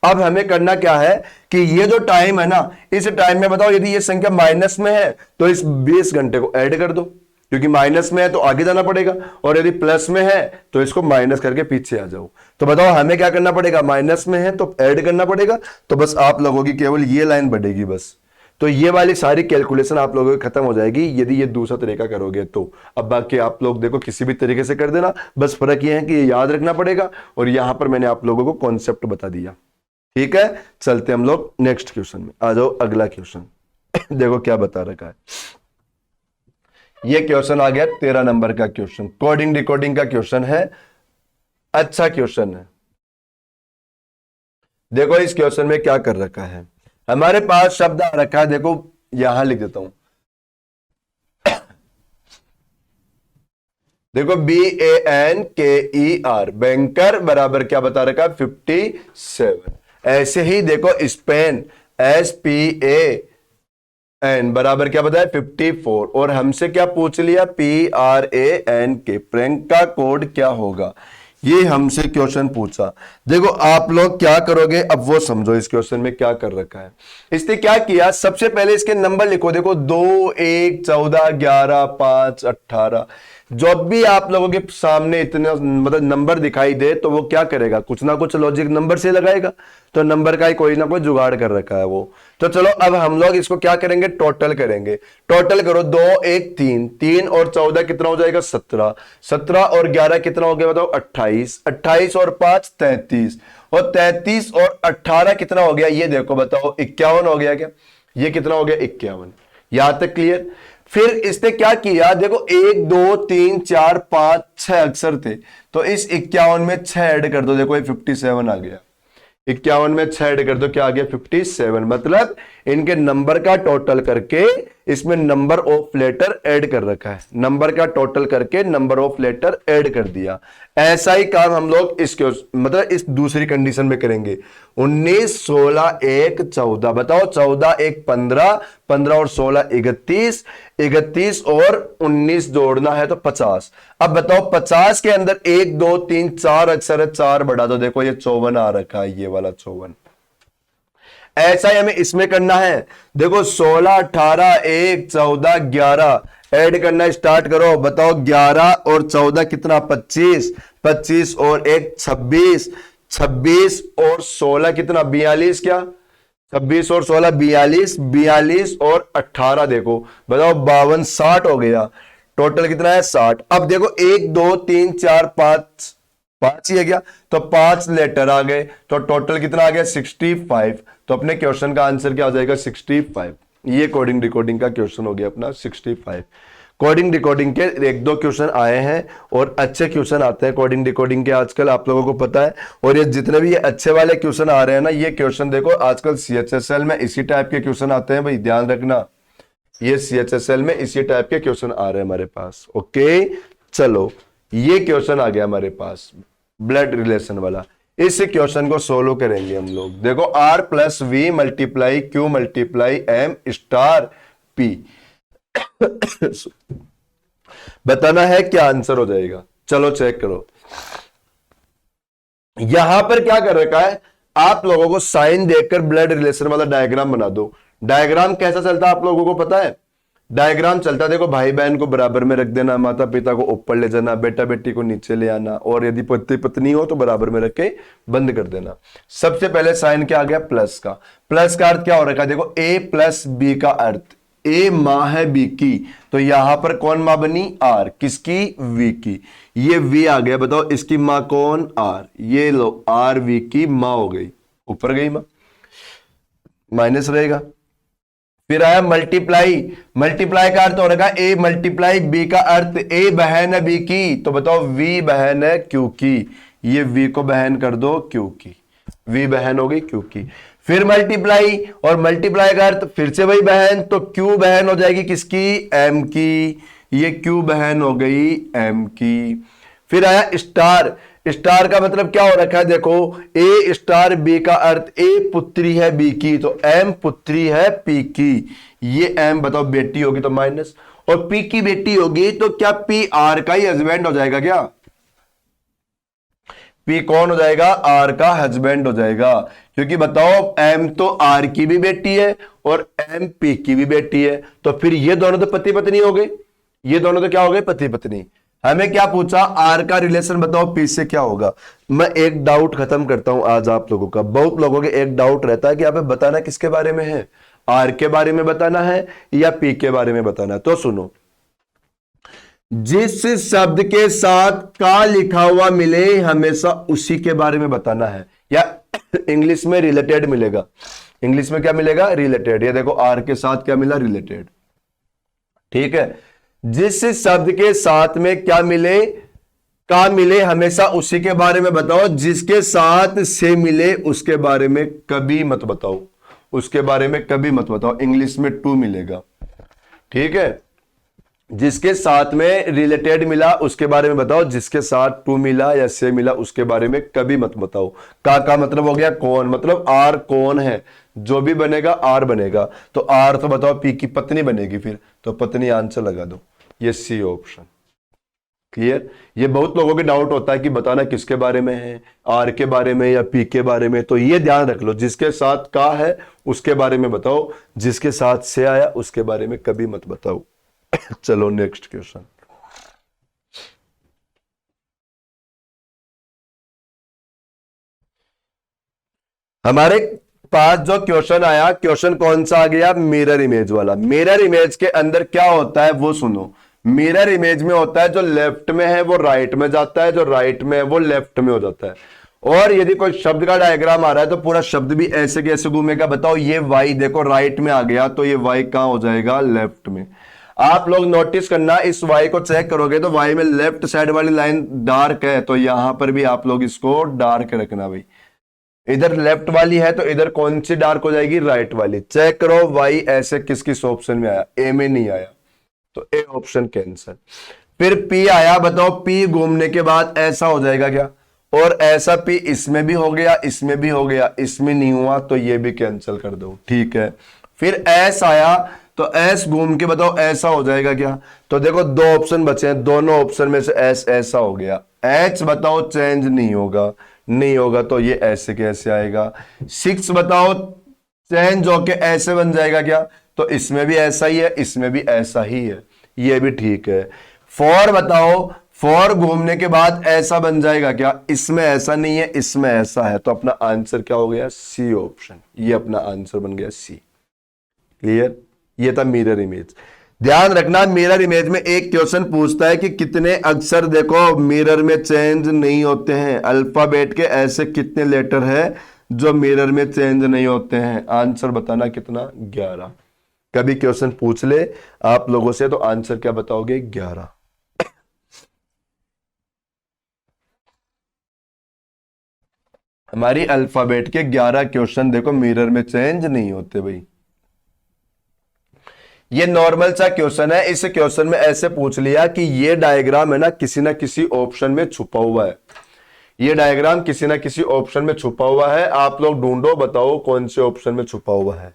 अब हमें करना क्या है कि ये जो टाइम है ना, इस टाइम में बताओ यदि ये संख्या माइनस में है तो इस 20 घंटे को ऐड कर दो, क्योंकि माइनस में है तो आगे जाना पड़ेगा, और यदि प्लस में है तो इसको माइनस करके पीछे आ जाओ। तो बताओ हमें क्या करना पड़ेगा, माइनस में है तो ऐड करना पड़ेगा, तो बस आप लोगों की केवल ये लाइन बढ़ेगी बस। तो ये वाली सारी कैलकुलेशन आप लोगों की खत्म हो जाएगी यदि ये दूसरा तरीका करोगे तो। अब बाकी आप लोग देखो किसी भी तरीके से कर देना, बस फर्क ये है कि ये याद रखना पड़ेगा, और यहां पर मैंने आप लोगों को कॉन्सेप्ट बता दिया। ठीक है, चलते हम लोग नेक्स्ट क्वेश्चन में। आ जाओ अगला क्वेश्चन। देखो क्या बता रखा है, ये क्वेश्चन आ गया 13 नंबर का क्वेश्चन, कोडिंग डिकोडिंग का क्वेश्चन है, अच्छा क्वेश्चन है। देखो इस क्वेश्चन में क्या कर रखा है, हमारे पास शब्द आ रखा है, देखो यहां लिख देता हूं, देखो BANKER, बैंकर बराबर क्या बता रखा है 57। ऐसे ही देखो स्पेन SPAN बराबर क्या बताया 54, और हमसे क्या पूछ लिया PRANK, प्रैंक का कोड क्या होगा, ये हमसे क्वेश्चन पूछा। देखो आप लोग क्या करोगे अब वो समझो, इस क्वेश्चन में क्या कर रखा है। इसने क्या किया, सबसे पहले इसके नंबर लिखो, देखो 2, 1, 14, 11, 5, 18, जो भी आप लोगों के सामने इतने मतलब नंबर दिखाई दे तो वो क्या करेगा, कुछ ना कुछ लॉजिक नंबर से लगाएगा, तो नंबर का ही कोई ना कोई जुगाड़ कर रखा है वो। तो चलो अब हम लोग इसको क्या करेंगे, टोटल करेंगे। टोटल करो 2, 1, 3, 3 और 14 कितना हो जाएगा 17, 17 और 11 कितना हो गया बताओ 28, 28 और 5 33, और 33 और 18 कितना हो गया, ये देखो बताओ 51 हो गया क्या, ये कितना हो गया 51। यहां तक क्लियर। फिर इसने क्या किया, देखो 1, 2, 3, 4, 5, 6 अक्षर थे, तो इस 51 में 6 ऐड कर दो, देखो ये 57 आ गया। 51 में 6 ऐड कर दो, क्या आ गया 57। मतलब इनके नंबर का टोटल करके इसमें नंबर ऑफ लेटर ऐड कर रखा है, नंबर का टोटल करके नंबर ऑफ लेटर ऐड कर दिया। ऐसा ही काम हम लोग इसके मतलब इस दूसरी कंडीशन में करेंगे। 19, 16, 1, 14, बताओ 14, 1, 15, 15 और 16 31, 31 और 19 जोड़ना है तो 50। अब बताओ 50 के अंदर 1, 2, 3, 4 अक्षर है, 4 बढ़ा दो, देखो ये 54 आ रखा है, ये वाला 54। ऐसा ही हमें इसमें करना है, देखो 16, 18, 1, 14, 11 ऐड करना स्टार्ट करो, बताओ 11 और 14 कितना 25, 25 और 1 26, 26 और 16 कितना 42, क्या 26 और 16 42, 42 और 18 देखो बताओ 52, 60 हो गया। टोटल कितना है 60। अब देखो 1, 2, 3, 4, 5, 5 ही है क्या, तो 5 लेटर आ गए, तो टोटल कितना आ गया 65। तो अपने क्वेश्चन का आंसर क्या हो जाएगा 65। ये कोडिंग डिकोडिंग का क्वेश्चन हो गया अपना 65। कोडिंग डिकोडिंग के 1-2 क्वेश्चन आए हैं और अच्छे क्वेश्चन आते हैं कोडिंग डिकोडिंग के आजकल, आप लोगों को पता है। और ये जितने भी ये अच्छे वाले क्वेश्चन आ रहे हैं ना, ये क्वेश्चन देखो आजकल CHSL में इसी टाइप के क्वेश्चन आते हैं भाई, ध्यान रखना, ये CHSL में इसी टाइप के क्वेश्चन आ रहे हैं हमारे पास। ओके चलो ये क्वेश्चन आ गया हमारे पास ब्लड रिलेशन वाला, इस क्वेश्चन को सोल्व करेंगे हम लोग। देखो R plus V multiply Q multiply M star P बताना है क्या आंसर हो जाएगा। चलो चेक करो, यहां पर क्या कर रखा है, आप लोगों को साइन देखकर ब्लड रिलेशन वाला डायग्राम बना दो। डायग्राम कैसा चलता है आप लोगों को पता है, डायग्राम चलता है देखो भाई बहन को बराबर में रख देना, माता पिता को ऊपर ले जाना, बेटा बेटी को नीचे ले आना, और यदि पति पत्नी हो तो बराबर में रख के बंद कर देना। सबसे पहले साइन क्या आ गया प्लस का, प्लस का अर्थ क्या हो रखा है, देखो A प्लस B का अर्थ, A माँ है B की, तो यहां पर कौन माँ बनी R, किसकी V की, ये V आ गया, बताओ इसकी माँ कौन R, ये लो R V की माँ हो गई, ऊपर गई माँ, माइनस रहेगा। फिर आया मल्टीप्लाई, मल्टीप्लाई का अर्थ हो रखा है A मल्टीप्लाई B का अर्थ A बहन है B की, तो बताओ V बहन है Q की, ये V को बहन कर दो Q की। V बहन हो गई Q की। फिर मल्टीप्लाई, और मल्टीप्लाई का अर्थ फिर से वही बहन, तो Q बहन हो जाएगी किसकी, M की। ये Q बहन हो गई M की। फिर आया स्टार। स्टार का मतलब क्या हो रखा है, देखो A स्टार B का अर्थ A पुत्री है B की, तो M पुत्री है P की। ये M बताओ बेटी होगी तो माइनस, और P की बेटी होगी तो क्या P R का ही हस्बैंड हो जाएगा क्या? P कौन हो जाएगा, R का हस्बैंड हो जाएगा। क्योंकि बताओ M तो R की भी बेटी है और M P की भी बेटी है, तो फिर ये दोनों तो पति पत्नी हो गए। ये दोनों तो क्या हो गए, पति पत्नी। हमें क्या पूछा, आर का रिलेशन बताओ पी से क्या होगा। मैं एक डाउट खत्म करता हूं आज आप लोगों का। बहुत लोगों के एक डाउट रहता है कि आप बताना किसके बारे में है, आर के बारे में बताना है या पी के बारे में बताना है। तो सुनो, जिस शब्द के साथ का लिखा हुआ मिले हमेशा उसी के बारे में बताना है, या इंग्लिश में रिलेटेड मिलेगा। इंग्लिश में क्या मिलेगा, रिलेटेड। ये देखो आर के साथ क्या मिला, रिलेटेड। ठीक है, जिस शब्द के साथ में क्या मिले, का मिले हमेशा उसी के बारे में बताओ, जिसके साथ से मिले उसके बारे में कभी मत बताओ, उसके बारे में कभी मत बताओ। इंग्लिश में टू मिलेगा। ठीक है, जिसके साथ में रिलेटेड मिला उसके बारे में बताओ, जिसके साथ टू मिला या से मिला उसके बारे में कभी मत बताओ। का मतलब हो गया कौन, मतलब आर कौन है, जो भी बनेगा आर बनेगा। तो आर तो बताओ पी की पत्नी बनेगी, फिर तो पत्नी आंसर लगा दो, ये सी ऑप्शन। क्लियर। ये बहुत लोगों के डाउट होता है कि बताना किसके बारे में है, आर के बारे में या पी के बारे में। तो ये ध्यान रख लो, जिसके साथ का है उसके बारे में बताओ, जिसके साथ से आया उसके बारे में कभी मत बताओ। चलो नेक्स्ट क्वेश्चन। हमारे पास जो क्वेश्चन आया, क्वेश्चन कौन सा आ गया, मिरर इमेज वाला। मिरर इमेज के अंदर क्या होता है वो सुनो। मिरर इमेज में होता है जो लेफ्ट में है वो राइट में जाता है, जो राइट में है वो लेफ्ट में हो जाता है। और यदि कोई शब्द का डायग्राम आ रहा है तो पूरा शब्द भी ऐसे कैसे घूमेगा। बताओ ये वाई देखो राइट में आ गया, तो ये वाई कहां हो जाएगा, लेफ्ट में। आप लोग नोटिस करना, इस वाई को चेक करोगे तो वाई में लेफ्ट साइड वाली लाइन डार्क है, तो यहां पर भी आप लोग इसको डार्क रखना भाई। इधर लेफ्ट वाली है तो इधर कौन सी डार्क हो जाएगी, राइट वाली। चेक करो वाई ऐसे किस किस ऑप्शन में आया, ए में नहीं आया, तो ए ऑप्शन कैंसिल। फिर पी आया, बताओ पी घूमने के बाद ऐसा हो जाएगा क्या, और ऐसा पी इसमें भी हो गया, इसमें भी हो गया, इसमें नहीं हुआ, तो ये भी कैंसिल कर दो। ठीक है, फिर एस आया, तो एस घूम के बताओ ऐसा हो जाएगा क्या। तो देखो दो ऑप्शन बचे हैं, दोनों ऑप्शन में से एस ऐसा हो गया। एच बताओ चेंज नहीं होगा, नहीं होगा तो ये ऐसे कैसे आएगा। 6 बताओ चेंज होके ऐसे बन जाएगा क्या, तो इसमें भी ऐसा ही है, इसमें भी ऐसा ही है, ये भी ठीक है। 4 बताओ, 4 घूमने के बाद ऐसा बन जाएगा क्या, इसमें ऐसा नहीं है, इसमें ऐसा है, तो अपना आंसर क्या हो गया, सी ऑप्शन। ये अपना आंसर बन गया सी। क्लियर। ये था मिरर इमेज। ध्यान रखना, मिरर इमेज में एक क्वेश्चन पूछता है कि कितने अक्षर देखो मिरर में चेंज नहीं होते हैं। अल्फाबेट के ऐसे कितने लेटर है जो मिरर में चेंज नहीं होते हैं। आंसर बताना कितना, 11। कभी क्वेश्चन पूछ ले आप लोगों से तो आंसर क्या बताओगे, 11। हमारी अल्फाबेट के 11 क्वेश्चन देखो मिरर में चेंज नहीं होते भाई। ये नॉर्मल सा क्वेश्चन है। इस क्वेश्चन में ऐसे पूछ लिया कि ये डायग्राम है ना किसी ऑप्शन में छुपा हुआ है। ये डायग्राम किसी ना किसी ऑप्शन में छुपा हुआ है। आप लोग ढूंढो, बताओ कौन से ऑप्शन में छुपा हुआ है।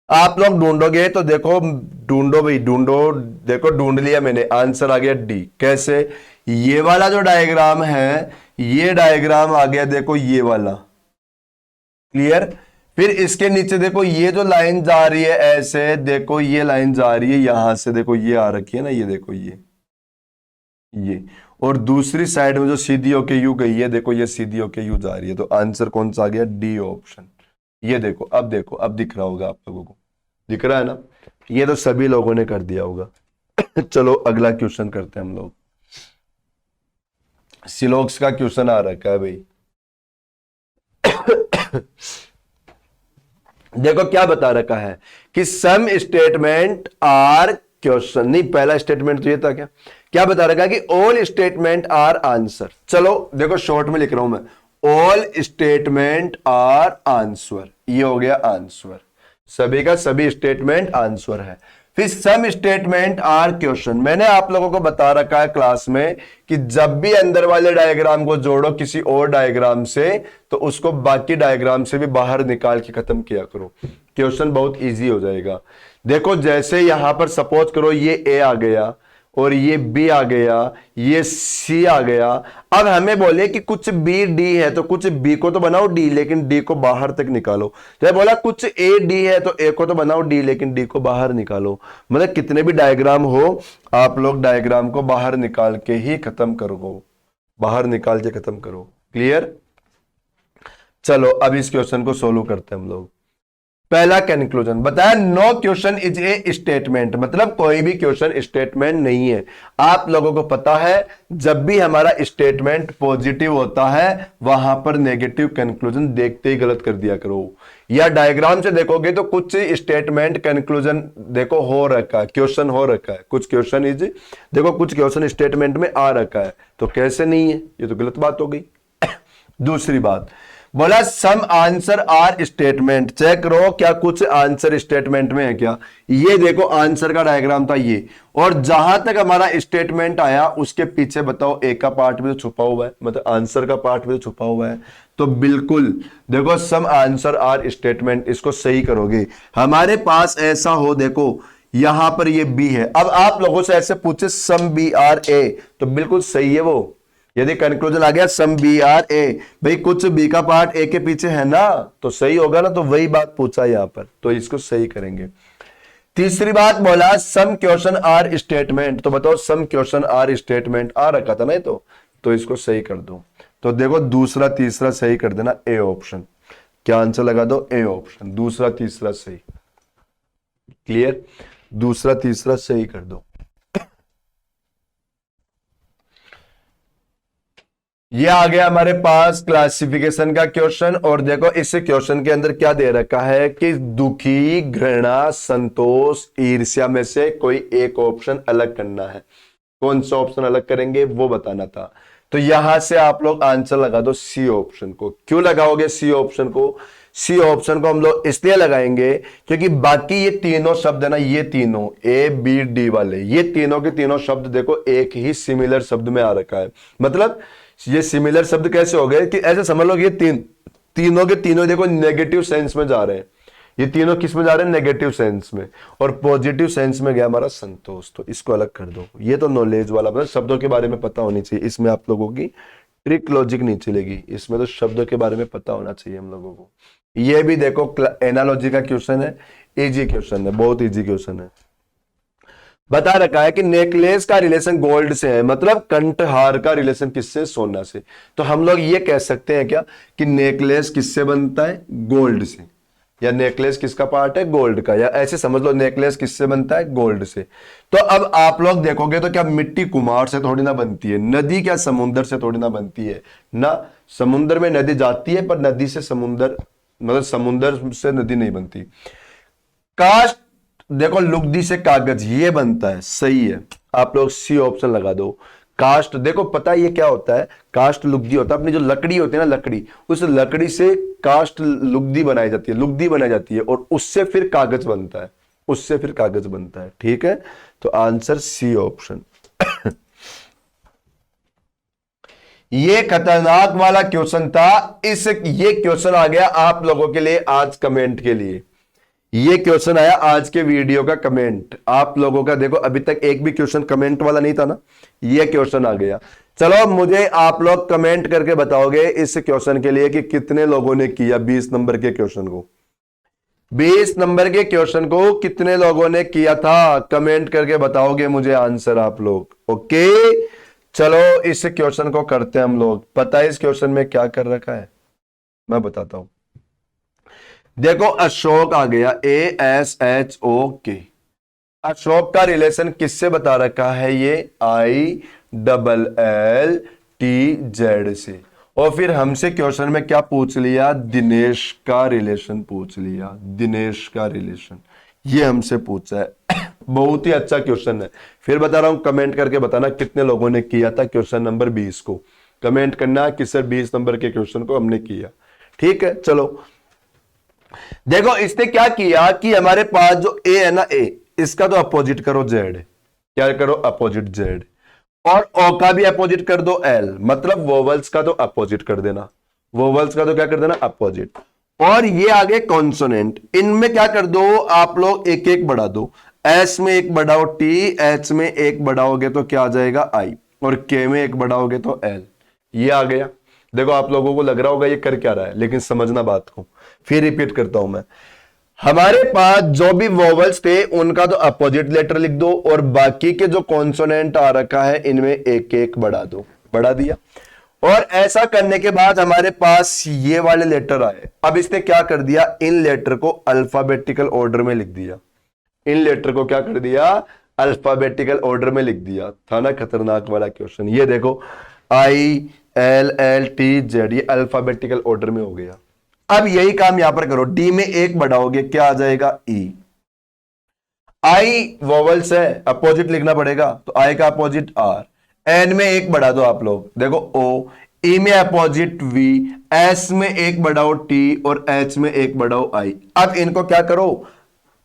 आप लोग ढूंढोगे तो देखो, ढूंढो भाई ढूंढो, देखो ढूंढ लिया मैंने, आंसर आ गया डी। कैसे, ये वाला जो डायग्राम है, ये डायग्राम आ गया देखो ये वाला। क्लियर। फिर इसके नीचे देखो ये जो लाइन जा रही है ऐसे, देखो ये लाइन जा रही है यहां से, देखो ये आ रखी है ना, ये देखो ये और दूसरी साइड में जो सीधी होके यू गई है, देखो ये सीधी होके यू जा रही है। तो आंसर कौन सा आ गया, डी ऑप्शन। ये देखो, अब दिख रहा होगा आप लोगों को, दिख रहा है ना। ये तो सभी लोगों ने कर दिया होगा। चलो अगला क्वेश्चन करते हैं हम लोग। सिलोक्स का क्वेश्चन आ रखा है भाई। देखो क्या बता रखा है कि सम स्टेटमेंट आर क्वेश्चन, नहीं पहला स्टेटमेंट तो ये था क्या बता रखा है कि ऑल स्टेटमेंट आर आंसर। चलो देखो शॉर्ट में लिख रहा हूं मैं, ऑल स्टेटमेंट आर आंसर, ये हो गया आंसर, सभी का सभी स्टेटमेंट आंसर है। फिर सम स्टेटमेंट आर क्वेश्चन। मैंने आप लोगों को बता रखा है क्लास में कि जब भी अंदर वाले डायग्राम को जोड़ो किसी और डायग्राम से, तो उसको बाकी डायग्राम से भी बाहर निकाल के खत्म किया करो, क्वेश्चन बहुत इजी हो जाएगा। देखो जैसे यहां पर सपोज करो ये ए आ गया और ये बी आ गया, ये सी आ गया। अब हमें बोले कि कुछ बी डी है तो कुछ बी को तो बनाओ डी, लेकिन डी को बाहर तक निकालो। जब बोला कुछ ए डी है तो ए को तो बनाओ डी, लेकिन डी को बाहर निकालो। मतलब कितने भी डायग्राम हो, आप लोग डायग्राम को बाहर निकाल के ही खत्म करो, बाहर निकाल के खत्म करो। क्लियर? चलो अब इस क्वेश्चन को सोल्व करते हैं हम लोग। पहला कंक्लूजन बताया, no question is a statement, मतलब कोई भी क्वेश्चन स्टेटमेंट नहीं है। आप लोगों को पता है जब भी हमारा स्टेटमेंट पॉजिटिव होता है वहां पर नेगेटिव कंक्लूजन देखते ही गलत कर दिया करो। या डायग्राम से देखोगे तो कुछ स्टेटमेंट कंक्लूजन देखो हो रखा है, क्वेश्चन हो रखा है, कुछ क्वेश्चन इज देखो कुछ क्वेश्चन स्टेटमेंट में आ रखा है, तो कैसे नहीं है, ये तो गलत बात हो गई। दूसरी बात बोला सम आंसर आर स्टेटमेंट, चेक करो क्या कुछ आंसर स्टेटमेंट में है क्या। ये देखो आंसर का डायग्राम था ये, और जहां तक हमारा स्टेटमेंट आया उसके पीछे बताओ ए का पार्ट भी तो छुपा हुआ है, मतलब आंसर का पार्ट भी तो छुपा हुआ है। तो बिल्कुल देखो सम आंसर आर स्टेटमेंट, इसको सही करोगे। हमारे पास ऐसा हो, देखो यहां पर ये बी है, अब आप लोगों से ऐसे पूछे सम बी आर ए, तो बिल्कुल सही है वो। यदि कंक्लूजन आ गया सम बी आर ए, भाई कुछ बी का पार्ट ए के पीछे है ना, तो सही होगा ना, तो वही बात पूछा यहां पर, तो इसको सही करेंगे। तीसरी बात बोला सम क्वेश्चन आर स्टेटमेंट, तो बताओ सम क्वेश्चन आर स्टेटमेंट आ रखा था ना, तो इसको सही कर दो। तो देखो दूसरा तीसरा सही कर देना, ए ऑप्शन। क्या आंसर लगा दो? ए ऑप्शन, दूसरा तीसरा सही। क्लियर? दूसरा तीसरा सही कर दो। ये आ गया हमारे पास क्लासिफिकेशन का क्वेश्चन। और देखो इस क्वेश्चन के अंदर क्या दे रखा है कि दुखी, घृणा, संतोष, ईर्ष्या में से कोई एक ऑप्शन अलग करना है। कौन सा ऑप्शन अलग करेंगे वो बताना था। तो यहां से आप लोग आंसर लगा दो सी ऑप्शन को। क्यों लगाओगे सी ऑप्शन को? सी ऑप्शन को हम लोग इसलिए लगाएंगे क्योंकि बाकी ये तीनों शब्द है ना, ये तीनों ए बी डी वाले, ये तीनों के तीनों शब्द देखो एक ही सिमिलर शब्द में आ रखा है। मतलब ये सिमिलर शब्द कैसे हो गए कि ऐसे समझ लो ये तीनों के तीनों देखो नेगेटिव सेंस में जा रहे हैं। ये तीनों किस में जा रहे हैं? नेगेटिव सेंस में। और पॉजिटिव सेंस में गया हमारा संतोष, तो इसको अलग कर दो। ये तो नॉलेज वाला, मतलब शब्दों के बारे में पता होनी चाहिए, इसमें आप लोगों की ट्रिक लॉजिक नहीं चलेगी, इसमें तो शब्दों के बारे में पता होना चाहिए हम लोगों को। ये भी देखो एनालॉजी का क्वेश्चन है, इजी क्वेश्चन है, बहुत इजी क्वेश्चन है। बता रखा है कि नेकलेस का रिलेशन गोल्ड से है, मतलब कंठहार का रिलेशन किससे? सोना से। तो हम लोग ये कह सकते हैं क्या कि नेकलेस किससे बनता है? गोल्ड से। या नेकलेस किसका पार्ट है? गोल्ड का। या ऐसे समझ लो नेकलेस किससे बनता है? गोल्ड से। तो अब आप लोग देखोगे तो क्या मिट्टी कुम्हार से थोड़ी ना बनती है, नदी क्या समुद्र से थोड़ी ना बनती है ना। समुद्र में नदी जाती है पर नदी से समुद्र, मतलब समुद्र से नदी नहीं बनती। कास्ट देखो लुगदी से कागज, ये बनता है, सही है। आप लोग सी ऑप्शन लगा दो। कास्ट देखो पता है ये क्या होता है? कास्ट लुगदी होता है, अपनी जो लकड़ी होती है ना, लकड़ी, उस लकड़ी से कास्ट लुगदी बनाई जाती है, लुगदी बनाई जाती है, और उससे फिर कागज बनता है, उससे फिर कागज बनता है। ठीक है, तो आंसर सी ऑप्शन। ये खतरनाक वाला क्वेश्चन था। ये क्वेश्चन आ गया आप लोगों के लिए आज कमेंट के लिए। ये क्वेश्चन आया आज के वीडियो का कमेंट आप लोगों का। देखो अभी तक एक भी क्वेश्चन कमेंट वाला नहीं था ना, ये क्वेश्चन आ गया। चलो मुझे आप लोग कमेंट करके बताओगे इस क्वेश्चन के लिए कि कितने लोगों ने किया 20 नंबर के क्वेश्चन को। 20 नंबर के क्वेश्चन को कितने लोगों ने किया था? कमेंट करके बताओगे मुझे आंसर आप लोग। ओके चलो इस क्वेश्चन को करते हैं हम लोग। पता है इस क्वेश्चन में क्या कर रखा है? मैं बताता हूं। देखो अशोक आ गया, ASHOK। अशोक का रिलेशन किससे बता रखा है? ये ILLTZ से। और फिर हमसे क्वेश्चन में क्या पूछ लिया? दिनेश का रिलेशन पूछ लिया, दिनेश का रिलेशन ये हमसे पूछा है। बहुत ही अच्छा क्वेश्चन है। फिर बता रहा हूं, कमेंट करके बताना कितने लोगों ने किया था क्वेश्चन नंबर 20 को। कमेंट करना कि सर 20 नंबर के क्वेश्चन को हमने किया। ठीक है, चलो देखो इसने क्या किया कि हमारे पास जो ए है ना, ए, इसका तो अपोजिट करो जेड, क्या करो अपोजिट जेड, और ओ का भी अपोजिट कर दो एल, मतलब वोवल्स का तो अपोजिट कर देना, वोवल्स का तो क्या कर देना अपोजिट। और ये आगे कॉन्सोनेंट, इनमें क्या कर दो आप लोग एक एक बढ़ा दो, एस में एक बढ़ाओ टी, एच में एक बढ़ाओगे तो क्या आ जाएगा आई, और के में एक बढ़ाओगे तो एल, ये आ गया। देखो आप लोगों को लग रहा होगा ये कर क्या रहा है, लेकिन समझना बात को, फिर रिपीट करता हूं मैं। हमारे पास जो भी वोवल्स थे उनका तो अपोजिट लेटर लिख दो, और बाकी के जो कॉन्सोनेंट आ रखा है इनमें एक एक बढ़ा दो, बढ़ा दिया। और ऐसा करने के बाद हमारे पास ये वाले लेटर आए। अब इसने क्या कर दिया, इन लेटर को अल्फाबेटिकल ऑर्डर में लिख दिया, इन लेटर को क्या कर दिया अल्फाबेटिकल ऑर्डर में लिख दिया। था ना खतरनाक वाला क्वेश्चन, ये देखो I L L T Z, ये अल्फाबेटिकल ऑर्डर में हो गया। अब यही काम यहां पर करो, डी में एक बढ़ाओगे क्या आ जाएगा ई, आई वोवल्स है अपोजिट लिखना पड़ेगा तो आई का अपोजिट आर, एन में एक बढ़ा दो आप लोग, देखो ओ, ई में अपोजिट वी, एस में एक बढ़ाओ टी, और एच में एक बढ़ाओ आई। अब इनको क्या करो,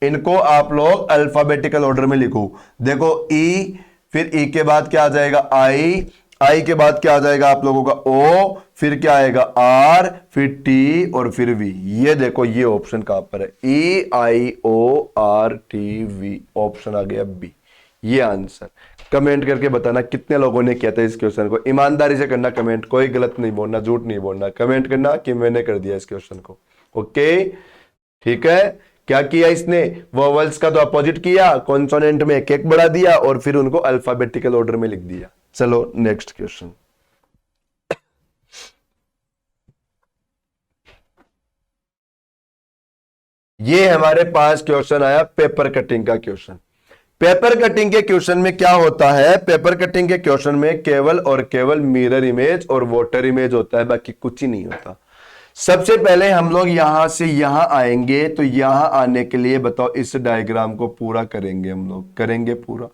इनको आप लोग अल्फाबेटिकल ऑर्डर में लिखो, देखो ई, फिर ई के बाद क्या आ जाएगा आई, आई के बाद क्या आ जाएगा आप लोगों का ओ, फिर क्या आएगा आर, फिर टी, और फिर वी। ये देखो ये ऑप्शन कहां पर है, E I O R T V, option आ गया बी, ये आंसर। कमेंट करके बताना कितने लोगों ने किया था इस क्वेश्चन को, ईमानदारी से करना कमेंट, कोई गलत नहीं बोलना, झूठ नहीं बोलना, कमेंट करना कि मैंने कर दिया इस क्वेश्चन को। ओके ठीक है, क्या किया इसने, वोवल्स का तो अपोजिट किया, कॉन्सोनेंट में एक एक बढ़ा दिया, और फिर उनको अल्फाबेटिकल ऑर्डर में लिख दिया। चलो नेक्स्ट क्वेश्चन, ये हमारे पास क्वेश्चन आया पेपर कटिंग का क्वेश्चन। पेपर कटिंग के क्वेश्चन में क्या होता है, पेपर कटिंग के क्वेश्चन में केवल और केवल मिरर इमेज और वाटर इमेज होता है, बाकी कुछ ही नहीं होता। सबसे पहले हम लोग यहां से यहां आएंगे, तो यहां आने के लिए बताओ इस डायग्राम को पूरा करेंगे, हम लोग करेंगे पूरा।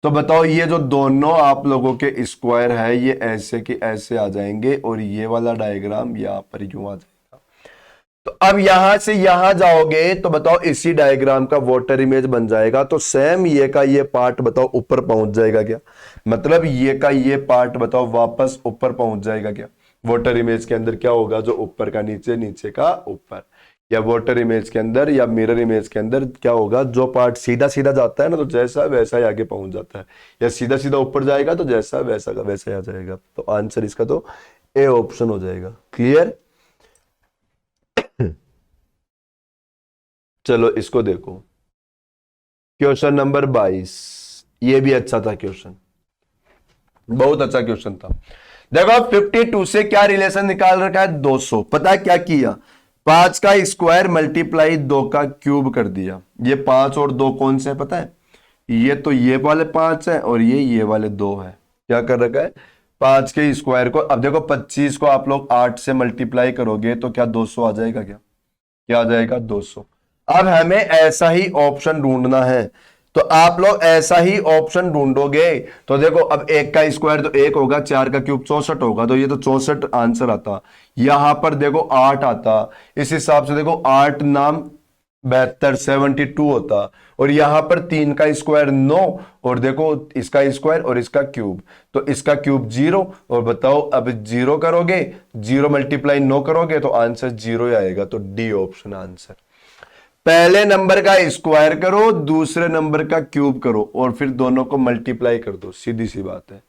तो बताओ ये जो दोनों आप लोगों के स्क्वायर है ये ऐसे के ऐसे आ जाएंगे, और ये वाला डायग्राम यहां पर यूं आ जाएगा। तो अब यहां से यहां जाओगे तो बताओ इसी डायग्राम का वाटर इमेज बन जाएगा, तो सेम ये का ये पार्ट बताओ ऊपर पहुंच जाएगा क्या, मतलब ये का ये पार्ट बताओ वापस ऊपर पहुंच जाएगा क्या। वाटर इमेज के अंदर क्या होगा, जो ऊपर का नीचे, नीचे का ऊपर, या वाटर इमेज के अंदर या मिरर इमेज के अंदर क्या होगा, जो पार्ट सीधा सीधा जाता है ना तो जैसा वैसा ही आगे पहुंच जाता है, या सीधा सीधा ऊपर जाएगा तो जैसा वैसा का वैसा ही आ जाएगा। तो आंसर इसका तो ए ऑप्शन हो जाएगा। क्लियर, चलो इसको देखो, क्वेश्चन नंबर 22, ये भी अच्छा था क्वेश्चन, बहुत अच्छा क्वेश्चन था। देखो 52 से क्या रिलेशन निकाल रखा है, 200। पता है क्या किया, 5 का स्क्वायर मल्टीप्लाई 2 का क्यूब कर दिया। ये 5 और 2 कौन से है पता है, ये तो ये वाले 5 है, और ये वाले 2 है। क्या कर रखा है, 5 के स्क्वायर को, अब देखो 25 को आप लोग 8 से मल्टीप्लाई करोगे तो क्या 200 आ जाएगा, क्या आ जाएगा 200। अब हमें ऐसा ही ऑप्शन ढूंढना है, तो आप लोग ऐसा ही ऑप्शन ढूंढोगे। तो देखो अब 1 का स्क्वायर तो 1 होगा, 4 का क्यूब 64 होगा, तो ये तो 64 आंसर आता। यहां पर देखो 8 आता, इस हिसाब से देखो 8 नाम 72 72 होता, और यहां पर 3 का स्क्वायर 9, और देखो इसका स्क्वायर और इसका क्यूब, तो इसका क्यूब 0, और बताओ अब 0 करोगे, 0 मल्टीप्लाई 9 करोगे तो आंसर 0 ही आएगा। तो डी ऑप्शन आंसर। पहले नंबर का स्क्वायर करो, दूसरे नंबर का क्यूब करो, और फिर दोनों को मल्टीप्लाई कर दो, सीधी सी बात है।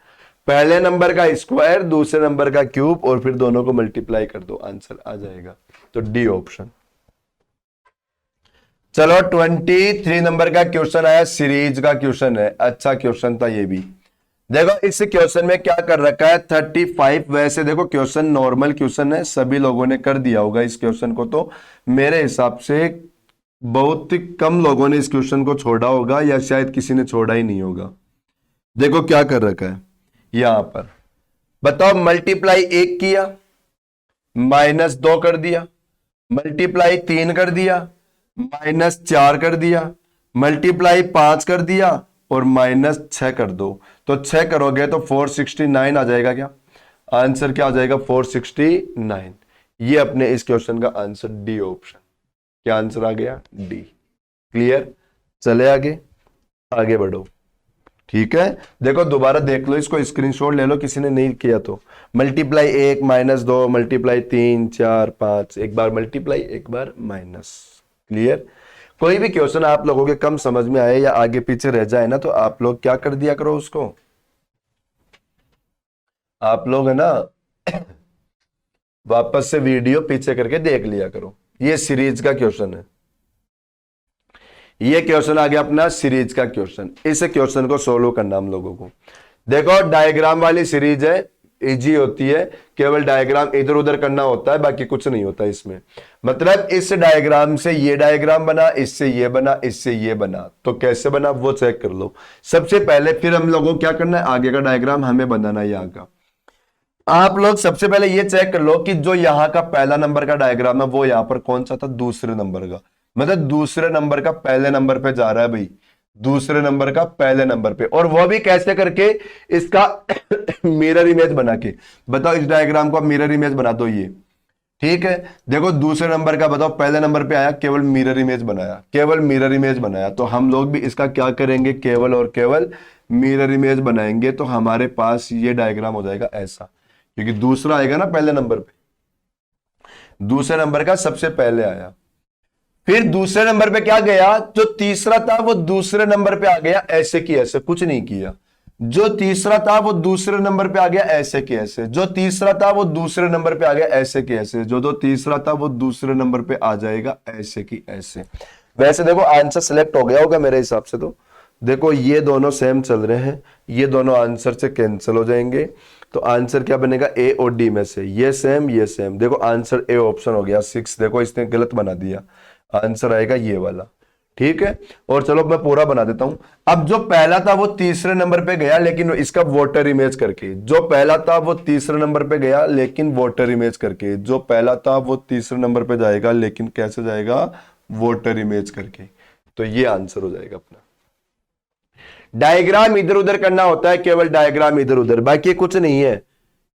पहले नंबर का स्क्वायर, दूसरे नंबर का क्यूब, और फिर दोनों को मल्टीप्लाई कर दो, आंसर आ जाएगा। तो डी ऑप्शन। चलो 23 नंबर का क्वेश्चन आया, सीरीज का क्वेश्चन है, अच्छा क्वेश्चन था ये भी। देखो इस क्वेश्चन में क्या कर रखा है 35। वैसे देखो क्वेश्चन नॉर्मल क्वेश्चन है, सभी लोगों ने कर दिया होगा इस क्वेश्चन को, तो मेरे हिसाब से बहुत ही कम लोगों ने इस क्वेश्चन को छोड़ा होगा, या शायद किसी ने छोड़ा ही नहीं होगा। देखो क्या कर रखा है यहां पर, बताओ मल्टीप्लाई 1 किया, -2 कर दिया, मल्टीप्लाई 3 कर दिया, -4 कर दिया, मल्टीप्लाई 5 कर दिया, और -6 कर दो। तो 6 करोगे तो 469 आ जाएगा क्या, आंसर क्या हो जाएगा 469। ये अपने इस क्वेश्चन का आंसर डी ऑप्शन। क्या आंसर आ गया? डी। क्लियर? चले आगे, आगे बढ़ो। ठीक है, देखो दोबारा देख लो, इसको स्क्रीनशॉट ले लो किसी ने नहीं किया तो। मल्टीप्लाई 1 -2 मल्टीप्लाई 3 4 5, एक बार मल्टीप्लाई एक बार माइनस। क्लियर? कोई भी क्वेश्चन आप लोगों के कम समझ में आए या आगे पीछे रह जाए ना, तो आप लोग क्या कर दिया करो उसको, आप लोग है ना वापस से वीडियो पीछे करके देख लिया करो। ये सीरीज का क्वेश्चन है, ये क्वेश्चन आ गया अपना सीरीज का क्वेश्चन। इस क्वेश्चन को सोल्व करना हम लोगों को। देखो डायग्राम वाली सीरीज है, इजी होती है, केवल डायग्राम इधर उधर करना होता है, बाकी कुछ नहीं होता इसमें। मतलब इस डायग्राम से ये डायग्राम बना, इससे ये बना, इससे ये बना, तो कैसे बना वो चेक कर लो सबसे पहले। फिर हम लोगों को क्या करना है, आगे का डायग्राम हमें बनाना है यहाँ का। आप लोग सबसे पहले ये चेक कर लो कि जो यहाँ का पहला नंबर का डायग्राम है वो यहाँ पर कौन सा था, दूसरे नंबर का। मतलब दूसरे नंबर का पहले नंबर पे जा रहा है भाई, दूसरे नंबर का पहले नंबर पे, और वो भी कैसे करके, इसका मिरर इमेज बना के। बताओ इस डायग्राम को मिरर इमेज बना दो ये। ठीक है, देखो दूसरे नंबर का बताओ, पहले नंबर पे आया, केवल मिरर इमेज बनाया, केवल मिरर इमेज बनाया, तो हम लोग भी इसका क्या करेंगे, केवल और केवल मिरर इमेज बनाएंगे, तो हमारे पास ये डायग्राम हो जाएगा ऐसा, क्योंकि दूसरा आएगा ना पहले नंबर पे, दूसरे नंबर का सबसे पहले आया। फिर दूसरे नंबर पे क्या गया, जो तीसरा था वो दूसरे नंबर पे आ गया ऐसे की ऐसे, कुछ नहीं किया। जो तीसरा था वो दूसरे नंबर पे आ गया ऐसे की ऐसे, जो तीसरा था वो दूसरे नंबर पे आ गया ऐसे की ऐसे, जो तीसरा था वो दूसरे नंबर पे आ जाएगा ऐसे की ऐसे। वैसे देखो आंसर सिलेक्ट हो गया होगा मेरे हिसाब से, तो देखो ये दोनों सेम चल रहे हैं, ये दोनों आंसर से कैंसिल हो जाएंगे, तो आंसर क्या बनेगा, ए और डी में से ये सेम ये सेम। देखो आंसर ए ऑप्शन हो गया 6, देखो इसने गलत बना दिया, आंसर आएगा ये वाला। ठीक है, और चलो मैं पूरा बना देता हूं। अब जो पहला था वो तीसरे नंबर पे गया, लेकिन इसका वोटर इमेज करके, जो पहला था वो तीसरे नंबर पे गया लेकिन वोटर इमेज करके, जो पहला था वो तीसरे नंबर पे जाएगा लेकिन कैसे जाएगा, वोटर इमेज करके। तो ये आंसर हो जाएगा अपना। डायग्राम इधर उधर करना होता है, केवल डायग्राम इधर उधर, बाकी कुछ नहीं है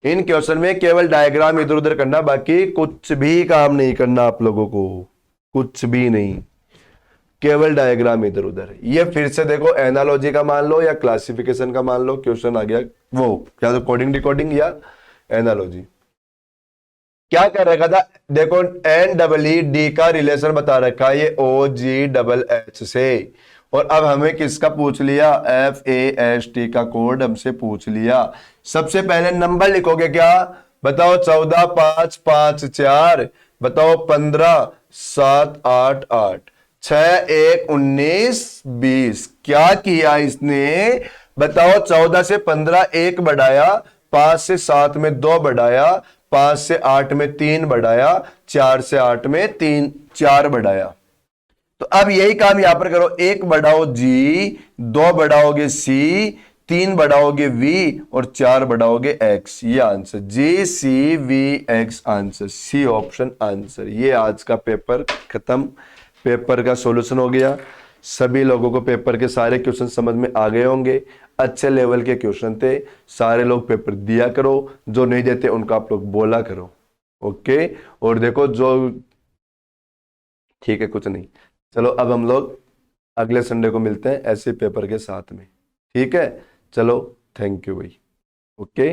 इन क्वेश्चन में, केवल डायग्राम इधर उधर करना, बाकी कुछ भी काम नहीं करना आप लोगों को, कुछ भी नहीं, केवल डायग्राम इधर उधर। ये फिर से देखो एनालॉजी का मान लो या क्लासिफिकेशन का मान लो, क्वेश्चन आ गया वो क्या, तो कोडिंग डिकोडिंग या एनालॉजी। क्या कर रखा था, देखो NEED का रिलेशन बता रखा है ये OGHH से, और अब हमें किसका पूछ लिया, FAST का कोड हमसे पूछ लिया। सबसे पहले नंबर लिखोगे क्या, बताओ 14 5 5 4, बताओ 15 7 8 8, 6 1 19 20। क्या किया इसने, बताओ 14 से 15 1 बढ़ाया, 5 से 7 में 2 बढ़ाया, 5 से 8 में 3 बढ़ाया, 4 से 8 में 3 4 बढ़ाया। तो अब यही काम यहां पर करो, 1 बढ़ाओ G, 2 बढ़ाओगे C, 3 बढ़ाओगे V और 4 बढ़ाओगे X। ये answer GCVX answer, C option answer. ये आज का पेपर खत्म, पेपर का सॉल्यूशन हो गया। सभी लोगों को पेपर के सारे क्वेश्चन समझ में आ गए होंगे, अच्छे लेवल के क्वेश्चन थे, सारे लोग पेपर दिया करो, जो नहीं देते उनको आप लोग बोला करो। ओके, और देखो जो ठीक है कुछ नहीं, चलो अब हम लोग अगले संडे को मिलते हैं ऐसे पेपर के साथ में। ठीक है, चलो थैंक यू भाई। ओके।